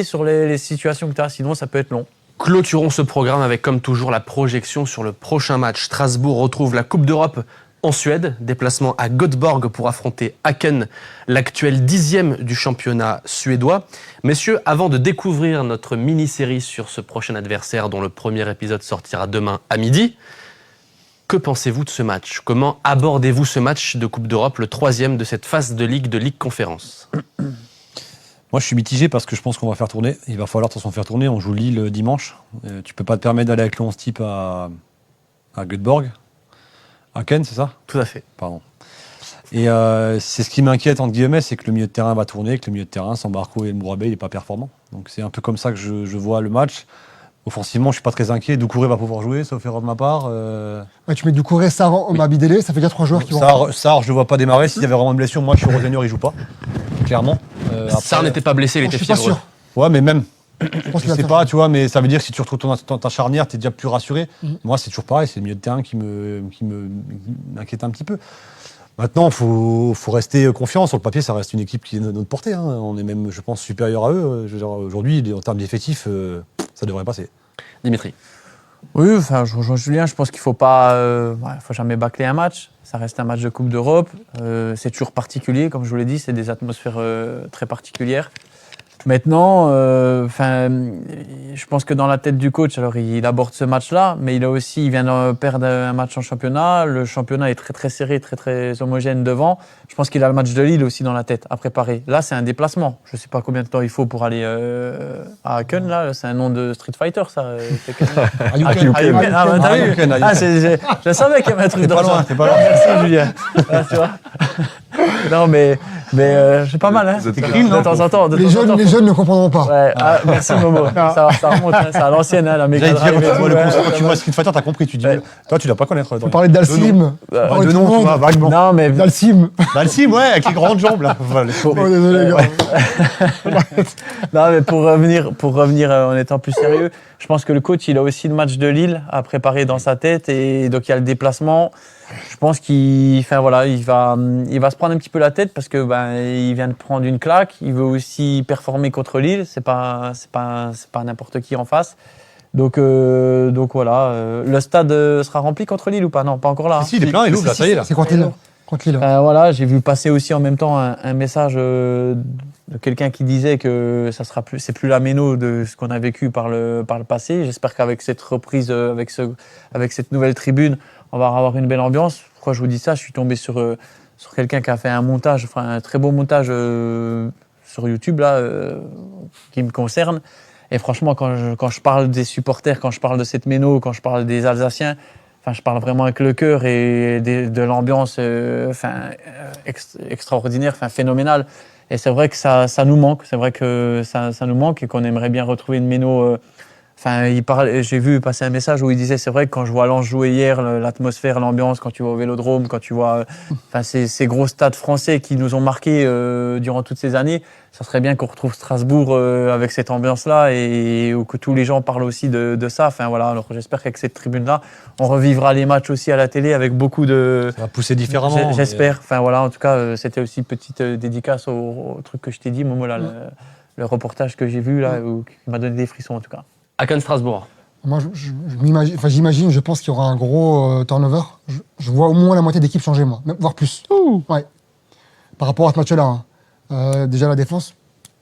sur les situations que tu as. Sinon, ça peut être long. Clôturons ce programme avec, comme toujours, la projection sur le prochain match. Strasbourg retrouve la Coupe d'Europe en Suède, déplacement à Göteborg pour affronter Häcken, l'actuel 10e du championnat suédois. Messieurs, avant de découvrir notre mini-série sur ce prochain adversaire dont le premier épisode sortira demain à midi, que pensez-vous de ce match? Comment abordez-vous ce match de Coupe d'Europe, le 3e de cette phase de Ligue Conférence? Moi, je suis mitigé parce que je pense qu'on va faire tourner. Il va falloir de toute façon faire tourner. On joue Lille dimanche. Tu peux pas te permettre d'aller avec le 11 type à Göteborg. Häcken, c'est ça? Tout à fait. Pardon. Et c'est ce qui m'inquiète, entre guillemets, c'est que le milieu de terrain va tourner, que le milieu de terrain, sans Barco et Mourabé, il n'est pas performant. Donc c'est un peu comme ça que je vois le match. Offensivement, je ne suis pas très inquiet. Doucouré va pouvoir jouer, sauf erreur de ma part. Ouais, tu mets Doucouré, Sarr, Omar-Bidele, ça fait déjà 3 joueurs qui vont. Sarr, je ne le vois pas démarrer. S'il y avait vraiment une blessure, moi, je suis Rosenior, il ne joue pas. Clairement. Sarr n'était pas blessé, il Je était suis pas fiévreux. sûr. Ouais, mais même. Je pense Je qu'il va sais faire pas, ça. tu vois, mais ça veut dire que si tu retrouves ta charnière, tu es déjà plus rassuré. Moi, c'est toujours pareil, c'est le milieu de terrain qui m'inquiète un petit peu. Maintenant, il faut rester confiant. Sur le papier, ça reste une équipe qui est de notre portée. Hein. On est même, je pense, supérieur à eux. Je veux dire, aujourd'hui, en termes d'effectifs, ça devrait passer. Dimitri. Oui, enfin, je rejoins Julien. Je pense qu'il faut pas, faut jamais bâcler un match. Ça reste un match de Coupe d'Europe. C'est toujours particulier, comme je vous l'ai dit, c'est des atmosphères très particulières. Maintenant, je pense que dans la tête du coach, alors il aborde ce match-là, mais il vient de perdre un match en championnat. Le championnat est très très serré, très très homogène devant. Je pense qu'il a le match de Lille aussi dans la tête à préparer. Là, c'est un déplacement. Je ne sais pas combien de temps il faut pour aller à Häcken. Là, c'est un nom de Street Fighter, ça. Ayuken. Je savais qu'il y avait un truc dans ça. T'es pas loin. Merci Julien. Tu vois. Non, mais c'est pas mal, hein. De temps en temps. Les jeunes ne comprendront pas. Ouais, merci Momo. Ça remonte, hein, c'est à l'ancienne, hein, la Mega J'allais Drive. dire, et tout, tu vois Street Fighter, t'as compris. Tu dis, toi, tu dois pas connaître. On parlait d'Alcim. De nom, tu vois, vaguement. Non, mais D'Alcim. Dalsim, ouais, avec les grandes jambes, là. Voilà, Oh, désolé, gars. non, mais pour revenir en étant plus sérieux, je pense que le coach, il a aussi le match de Lille à préparer dans sa tête et donc il y a le déplacement. Je pense qu'il va se prendre un petit peu la tête parce que il vient de prendre une claque. Il veut aussi performer contre Lille. C'est pas n'importe qui en face. Donc voilà. Le stade sera rempli contre Lille ou pas? Non, pas encore là. Si, il est plein, il ouvre, là, ça y est, là. C'est contre Lille. Contre Lille. Voilà, j'ai vu passer aussi en même temps un message de quelqu'un qui disait que c'est plus la méno de ce qu'on a vécu par le passé. J'espère qu'avec cette reprise, avec cette nouvelle tribune, on va avoir une belle ambiance. Pourquoi je vous dis ça? Je suis tombé sur quelqu'un qui a fait un très beau montage sur YouTube là, qui me concerne. Et franchement, quand je parle des supporters, quand je parle de cette méno, quand je parle des Alsaciens, je parle vraiment avec le cœur et de l'ambiance extraordinaire, phénoménale. Et c'est vrai que ça nous manque. C'est vrai que ça nous manque et qu'on aimerait bien retrouver une méno. J'ai vu passer un message où il disait c'est vrai que quand je vois Lens jouer hier, l'atmosphère, l'ambiance, quand tu vas au Vélodrome, quand tu vois ces gros stades français qui nous ont marqués durant toutes ces années, ça serait bien qu'on retrouve Strasbourg avec cette ambiance-là et que tous les gens parlent aussi de ça. Alors j'espère qu'avec cette tribune-là, on revivra les matchs aussi à la télé avec beaucoup de... Ça va pousser différemment. J'espère. En tout cas, c'était aussi une petite dédicace au truc que je t'ai dit, Momo, là, le reportage que j'ai vu là, qui m'a donné des frissons en tout cas. Häcken Strasbourg. Moi, j'imagine, je pense qu'il y aura un gros turnover. Je vois au moins la moitié d'équipe changer, moi, voire plus. Ouais. Par rapport à ce match-là. Déjà, la défense,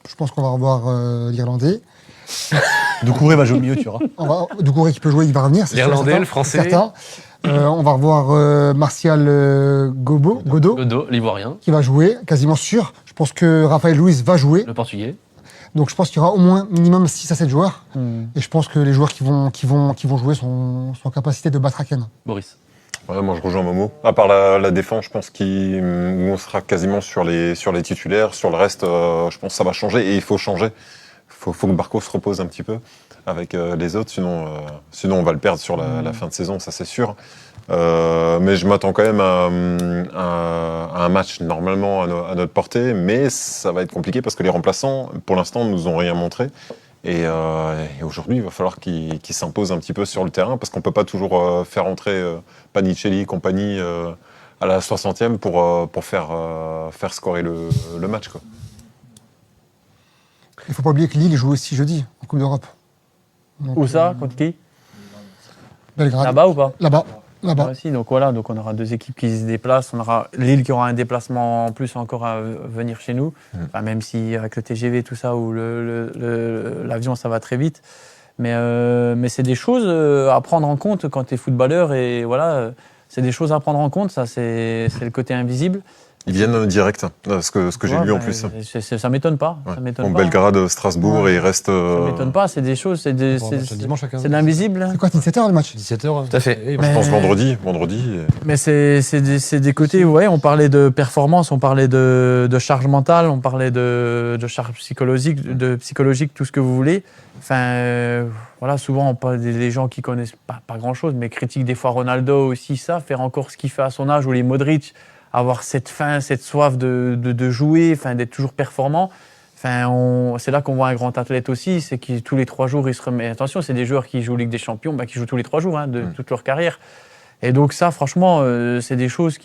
Je pense qu'on va revoir l'Irlandais. Doucouré va jouer au milieu, tu vois. Doucouré qui peut jouer, il va revenir. c'est sûr et L'Irlandais, certain. le Français. Certain. On va revoir Martial Godot l'Ivoirien, qui va jouer, quasiment sûr. Je pense que Raphaël Luiz va jouer. le Portugais. Donc je pense qu'il y aura au moins minimum 6 à 7 joueurs. Hmm. Et je pense que les joueurs qui vont jouer sont en capacité de battre Aken. Boris. Ouais, moi, je rejoins Momo. À part la défense, je pense qu'on sera quasiment sur les titulaires. Sur le reste, je pense que ça va changer. Et il faut changer. Faut que Barco se repose un petit peu avec les autres. Sinon, on va le perdre sur la fin de saison, ça c'est sûr. Mais je m'attends quand même à un match normalement à notre portée. Mais ça va être compliqué parce que les remplaçants, pour l'instant, ne nous ont rien montré. Et aujourd'hui, il va falloir qu'ils s'imposent un petit peu sur le terrain parce qu'on ne peut pas toujours faire entrer Panicelli, compagnie à la 60e pour faire scorer le match, quoi. Il ne faut pas oublier que Lille joue aussi jeudi en Coupe d'Europe. Donc, Où ça? Contre qui? Belgrade. Là-bas ou pas? Là-bas. Là aussi, donc voilà, donc on aura deux équipes qui se déplacent. On aura Lille qui aura un déplacement en plus encore à venir chez nous. Enfin, même si avec le TGV, tout ça, ou l'avion, ça va très vite. Mais c'est des choses à prendre en compte quand tu es footballeur. Et voilà, c'est des choses à prendre en compte. Ça, c'est le côté invisible. Ils viennent direct, ce que j'ai lu en plus. Ça m'étonne pas. Ouais. Ça m'étonne Bon, pas. Belgrade, Strasbourg, et il reste. Ça m'étonne pas. C'est des choses. C'est de l'invisible. C'est quoi, 17h le match? 17h. Tout à fait. Je pense vendredi. Mais c'est des côtés, ouais, on parlait de performance, on parlait de charge mentale, on parlait de charge psychologique, tout ce que vous voulez. Enfin, voilà, souvent on parle des gens qui connaissent pas grand-chose, mais critiquent des fois Ronaldo aussi, ça, faire encore ce qu'il fait à son âge, ou les Modric, avoir cette faim, cette soif de jouer, enfin, d'être toujours performant. Enfin, c'est là qu'on voit un grand athlète aussi, c'est que tous les 3 jours, il se remet. Attention, c'est des joueurs qui jouent Ligue des Champions, qui jouent tous les 3 jours de toute leur carrière. Et donc ça, franchement, c'est des choses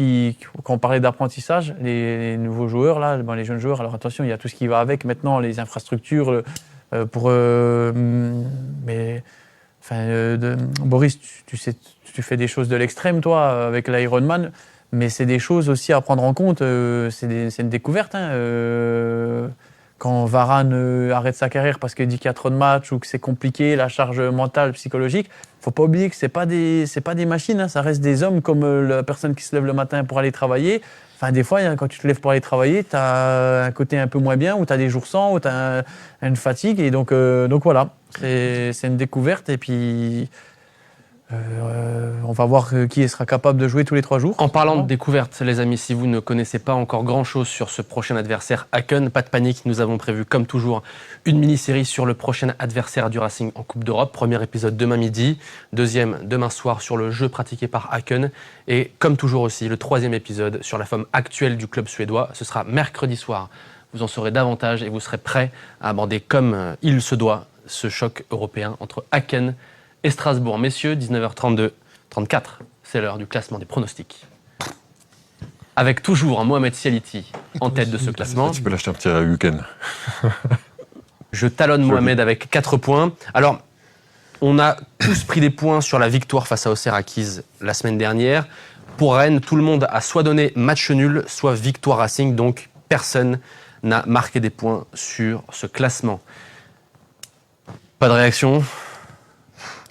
quand on parlait d'apprentissage, les nouveaux joueurs, là, les jeunes joueurs, alors attention, il y a tout ce qui va avec maintenant, les infrastructures, Boris, tu fais des choses de l'extrême, toi, avec l'Ironman, mais c'est des choses aussi à prendre en compte, c'est une découverte. Quand Varane arrête sa carrière parce qu'il dit qu'il y a trop de matchs ou que c'est compliqué, la charge mentale, psychologique, faut pas oublier que c'est pas des machines, ça reste des hommes comme la personne qui se lève le matin pour aller travailler. Enfin, des fois, quand tu te lèves pour aller travailler, tu as un côté un peu moins bien, ou tu as des jours sans, ou tu as une fatigue. Et donc voilà, c'est une découverte. Et puis, on va voir qui sera capable de jouer tous les 3 jours. En parlant de découverte, les amis, si vous ne connaissez pas encore grand-chose sur ce prochain adversaire Aken, pas de panique, nous avons prévu, comme toujours, une mini-série sur le prochain adversaire du Racing en Coupe d'Europe. Premier épisode demain midi, deuxième demain soir sur le jeu pratiqué par Aken. Et comme toujours aussi, le 3e épisode sur la forme actuelle du club suédois. Ce sera mercredi soir. Vous en saurez davantage et vous serez prêts à aborder comme il se doit ce choc européen entre Aken et Strasbourg. Messieurs, 19h32, 34, c'est l'heure du classement des pronostics. Avec toujours Mohamed Sialiti en tête de ce classement. Tu peux l'acheter un petit week-end. Je talonne Mohamed avec 4 points. Alors, on a tous pris des points sur la victoire face à Auxerre acquise la semaine dernière. Pour Rennes, tout le monde a soit donné match nul, soit victoire Racing, donc personne n'a marqué des points sur ce classement. Pas de réaction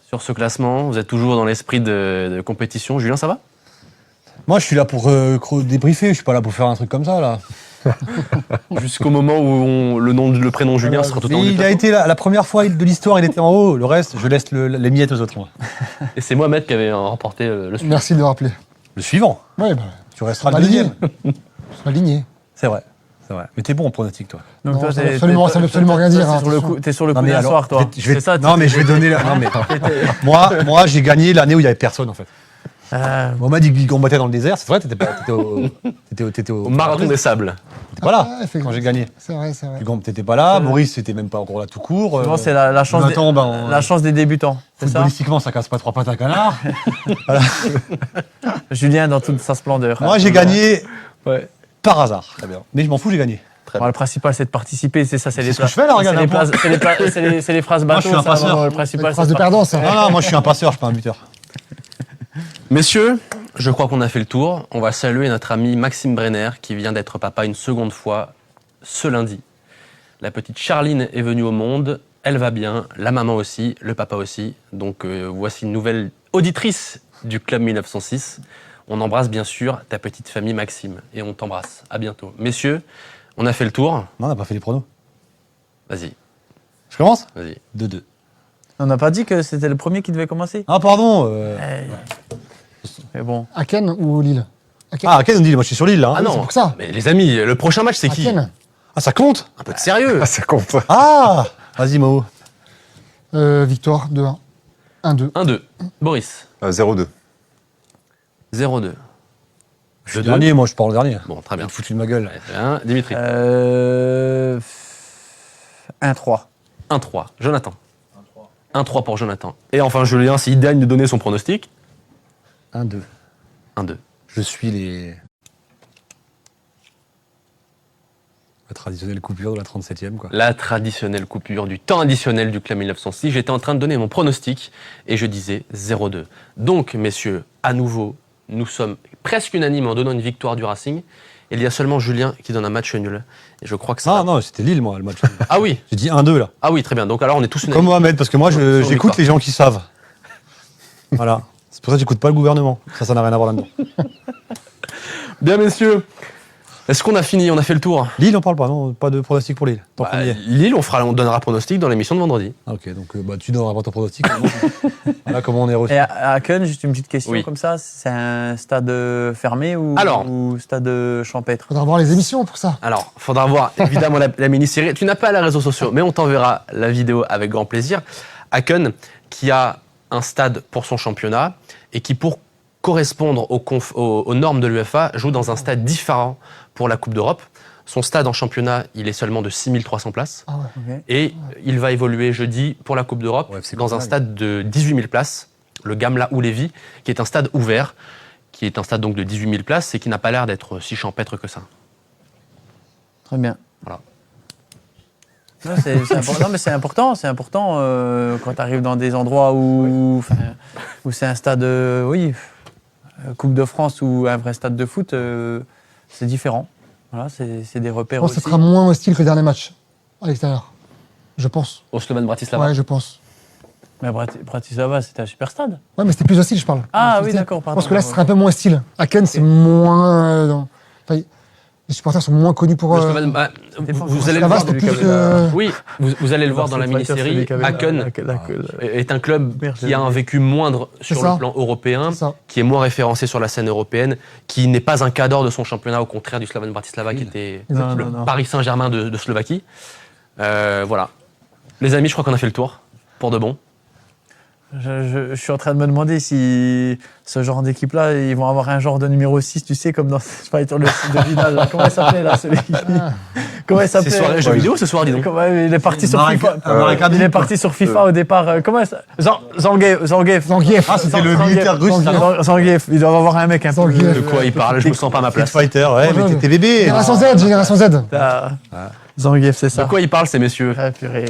sur ce classement? Vous êtes toujours dans l'esprit de compétition. Julien, ça va? Moi, je suis là pour débriefer, je suis pas là pour faire un truc comme ça, là. Jusqu'au moment où le prénom Julien sera tout en Il a été là, la première fois de l'histoire, il était en haut. Le reste, je laisse les miettes aux autres, moi. Et c'est Mohamed qui avait remporté le suivant. Merci de le rappeler. Le suivant, Ouais, tu resteras le aligné. deuxième. Aligné. C'est vrai. Mais t'es bon en pronostic, toi. Donc Non, toi, ça veut absolument rien dire, hein, T'es sur le coup mais d'un alors, soir, toi. je vais- C'est ça, non, mais je vais donner. Non, mais moi, j'ai gagné l'année où il y avait personne, en fait. On m'a dit qu'il combattait dans le désert. C'est vrai, t'étais au Au marathon des sables. Voilà, Ah, effectivement. quand j'ai gagné. C'est vrai. T'étais pas là. Maurice, c'était même pas encore là tout court. Souvent, c'est la chance, Jonathan, la chance des débutants. C'est ça? footballistiquement, ça casse pas 3 pattes à canard. Julien dans toute sa splendeur. Moi, j'ai gagné Ouais. par hasard. Très bien. Mais je m'en fous, j'ai gagné. Bon, le principal, c'est de participer. C'est ça, c'est les ce que je fais, là, regarde, c'est les un point. places- c'est les phrases Moi, je bateau. suis un ça, passeur. vraiment, le Une principal, phrase c'est de perdant, ça. Non, moi, je suis un passeur, je suis pas un buteur. Messieurs, je crois qu'on a fait le tour. On va saluer notre ami Maxime Brenner qui vient d'être papa une seconde fois ce lundi. La petite Charline est venue au monde. Elle va bien. La maman aussi. Le papa aussi. Donc voici une nouvelle auditrice du Club 1906. On embrasse bien sûr ta petite famille Maxime. Et on t'embrasse. À bientôt. Messieurs, on a fait le tour. Non, on n'a pas fait les pronos. Vas-y. Je commence Vas-y. 2-2. On n'a pas dit que c'était le premier qui devait commencer. Ah, pardon. Mais bon. Aken ou Lille? Aken. Ah, Ken, on dit, moi je suis sur l'île là. Ah hein. non. c'est pour ça. Mais les amis, le prochain match, c'est qui? Aken. Ah, ça compte Un peu de sérieux. Ah, ça compte. Ah Vas-y, Mao. Victoire 2-1. 1-2. 1-2. Boris. 0-2. 0-2. Je suis le dernier, moi je parle le dernier. Bon, très bien. Foutu de ma gueule. Ouais, très bien. Dimitri. 1-3. 1-3. Jonathan. 1-3 pour Jonathan. Et enfin, Julien, s'il daigne de donner son pronostic. 1-2. 1-2. Je suis la traditionnelle coupure de la 37e, quoi. La traditionnelle coupure du temps additionnel du Club 1906. J'étais en train de donner mon pronostic et je disais 0-2. Donc, messieurs, à nouveau, nous sommes presque unanimes en donnant une victoire du Racing. Il y a seulement Julien qui donne un match nul. Et je crois que ça. Ah non, c'était Lille, moi, le match. Ah oui. J'ai dit 1-2, là. Ah oui, très bien. Donc alors, on est tous Comme unanimes. Mohamed, parce que moi, Sur j'écoute victoire. les gens qui savent. Voilà. C'est pour ça que j'écoute pas le gouvernement. Ça n'a rien à voir là-dedans. Bien, messieurs. Est-ce qu'on a fini? On a fait le tour. Lille, on parle pas, non? Pas de pronostic pour Lille. Tant Bah, qu'on y est. Lille, on donnera pronostic dans l'émission de vendredi. Ah, ok, donc tu donneras pas ton pronostic. Voilà comment on est reçu. Et à Aken, juste une petite question Oui. comme ça, c'est un stade fermé ou stade champêtre? Faudra voir les émissions pour ça. Alors, faudra voir évidemment la mini-série. Tu n'as pas les réseaux sociaux, mais on t'enverra la vidéo avec grand plaisir. Aken, qui a un stade pour son championnat et qui, pour correspondre aux normes de l'UEFA, joue dans un stade différent pour la Coupe d'Europe. Son stade en championnat, il est seulement de 6300 places. Ah ouais. Ok. Et il va évoluer jeudi pour la Coupe d'Europe Ouais, c'est dans un Copenhague. stade de 18 000 places, le Gamla Ullevi, qui est un stade ouvert, qui est un stade donc de 18 000 places et qui n'a pas l'air d'être si champêtre que ça. Très bien. Voilà. Non, c'est important quand tu arrives dans des endroits où c'est un stade, Coupe de France ou un vrai stade de foot, c'est différent. Voilà, c'est des Je repères pense que aussi. ce sera moins hostile que le dernier match à l'extérieur. Je pense. Au Slovan Bratislava. Ouais, je pense. Mais Bratislava, c'était un super stade. Ouais, mais c'était plus hostile, je parle. Ah Je oui, sais. d'accord, Je pardon. pense que là, ce sera un peu moins hostile. Aken, c'est moins. Enfin, les supporters sont moins connus pour. Le Slovan- bah, vous allez le Bratislava, voir. c'était du plus. Kabbalah. Oui, vous allez le voir dans la mini-série. Aken est un club qui a un vécu moindre sur ça. le plan européen, C'est ça. qui est moins référencé sur la scène européenne, qui n'est pas un cadre de son championnat, au contraire du Slovan Bratislava, qui était Non, le non, non. Paris Saint-Germain de Slovaquie. Voilà. Les amis, je crois qu'on a fait le tour, pour de bon. Je suis en train de me demander si ce genre d'équipe-là, ils vont avoir un genre de numéro 6, tu sais, comme dans sur le site de Vidal. Là. Comment il s'appelait là, celui qui... Comment il C'est s'appelait soirée jeux vidéo ce soir, dis donc. Il est parti sur Marek- FIFA. Marek Il est parti sur FIFA au départ. Comment ça Zangief. Zangief. Ah, c'était le militaire russe, ça, non Zangief. Il doit y avoir un mec un peu. Zangief. De quoi il parle? Je me sens pas à ma Street place. Fighter, ouais, mais t'étais bébé. Génération Z, Génération Z. Zangief, c'est De ça. quoi il parle, ces messieurs? Ah, purée.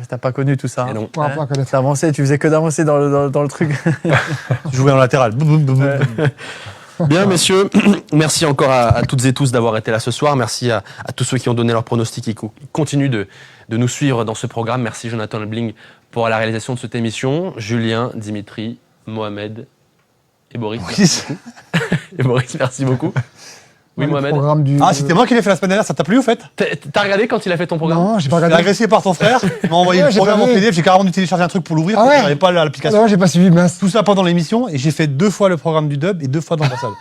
T'as pas connu tout ça. Et non. Pour apprendre à connaître. T'as avancé, tu faisais que d'avancer dans le truc. Tu jouais en latéral. Boum, boum, boum, boum. Bien, messieurs, merci encore à toutes et tous d'avoir été là ce soir. Merci à tous ceux qui ont donné leur pronostic et qui continuent de nous suivre dans ce programme. Merci Jonathan Lebling pour la réalisation de cette émission. Julien, Dimitri, Mohamed et Boris. Boris. Et Boris, merci beaucoup. Oui, Le Mohamed. programme du. Ah, c'était moi qui l'ai fait la semaine dernière, ça t'a plu au fait? T'as regardé quand il a fait ton programme? Non, j'ai pas J'ai regardé. agressé par ton frère, il m'a envoyé Ouais, le j'ai programme pas en vu. PDF, j'ai carrément dû télécharger un truc pour l'ouvrir, Ah parce que ouais j'avais pas l'application. Non, j'ai pas suivi, mince. Tout ça pendant l'émission, et j'ai fait 2 fois le programme du dub et 2 fois dans l'ambassade.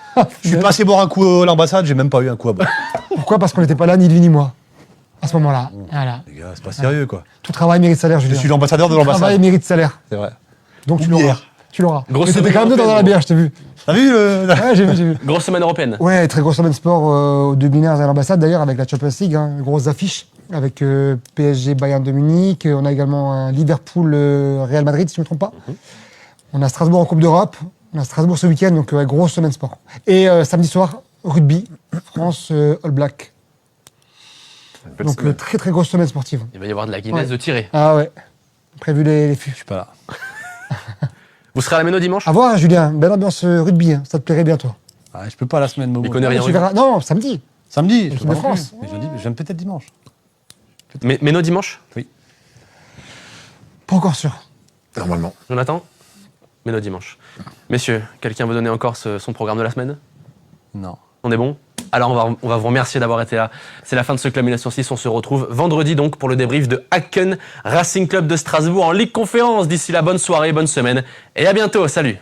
Je suis passé boire un coup à l'ambassade, j'ai même pas eu un coup à boire. Pourquoi? Parce qu'on n'était pas là, ni lui ni moi. À ce moment-là. Voilà. Les gars, c'est pas sérieux quoi. Tout travail mérite salaire, Je Julien. suis l'ambassadeur de Tout travail l'ambassade. mérite salaire. C'est vrai. Donc tu Ou l'auras. bière. Tu l'auras. Grosse Mais t'étais semaine quand même dedans dans la européenne, bière, je t'ai vu. T'as vu le. Ouais, j'ai vu, j'ai vu. Grosse semaine européenne. Ouais, très grosse semaine sport aux deux binaires à l'ambassade d'ailleurs avec la Champions League, hein, grosse affiche avec PSG Bayern de Munich. On a également un Liverpool Real Madrid si je ne me trompe pas. On a Strasbourg en Coupe d'Europe. On a Strasbourg ce week-end, donc ouais, grosse semaine sport. Et samedi soir, rugby, France All Black. Donc très très grosse semaine sportive. Il va y avoir de la Guinness Ouais. de tirer. Ah ouais. Prévu les fûts. Je suis pas là. Vous serez à la Méno dimanche? À voir, Julien. Belle ambiance rugby. Hein. Ça te plairait bien, toi. Ah, je peux pas la semaine, Momo. Il connaît rien. Tu verras. Non, samedi. Samedi, je L'équipe peux de pas non France. plus. Mais j'aime peut-être dimanche. Mais nos dimanche Pas encore sûr. Normalement. Jonathan Mais nos dimanche. Messieurs, quelqu'un veut donner encore son programme de la semaine? Non. On est bon? Alors on va vous remercier d'avoir été là. C'est la fin de ce Club 1906. On se retrouve vendredi donc pour le débrief de Hacken Racing Club de Strasbourg en Ligue Conférence. D'ici là, bonne soirée, bonne semaine et à bientôt. Salut!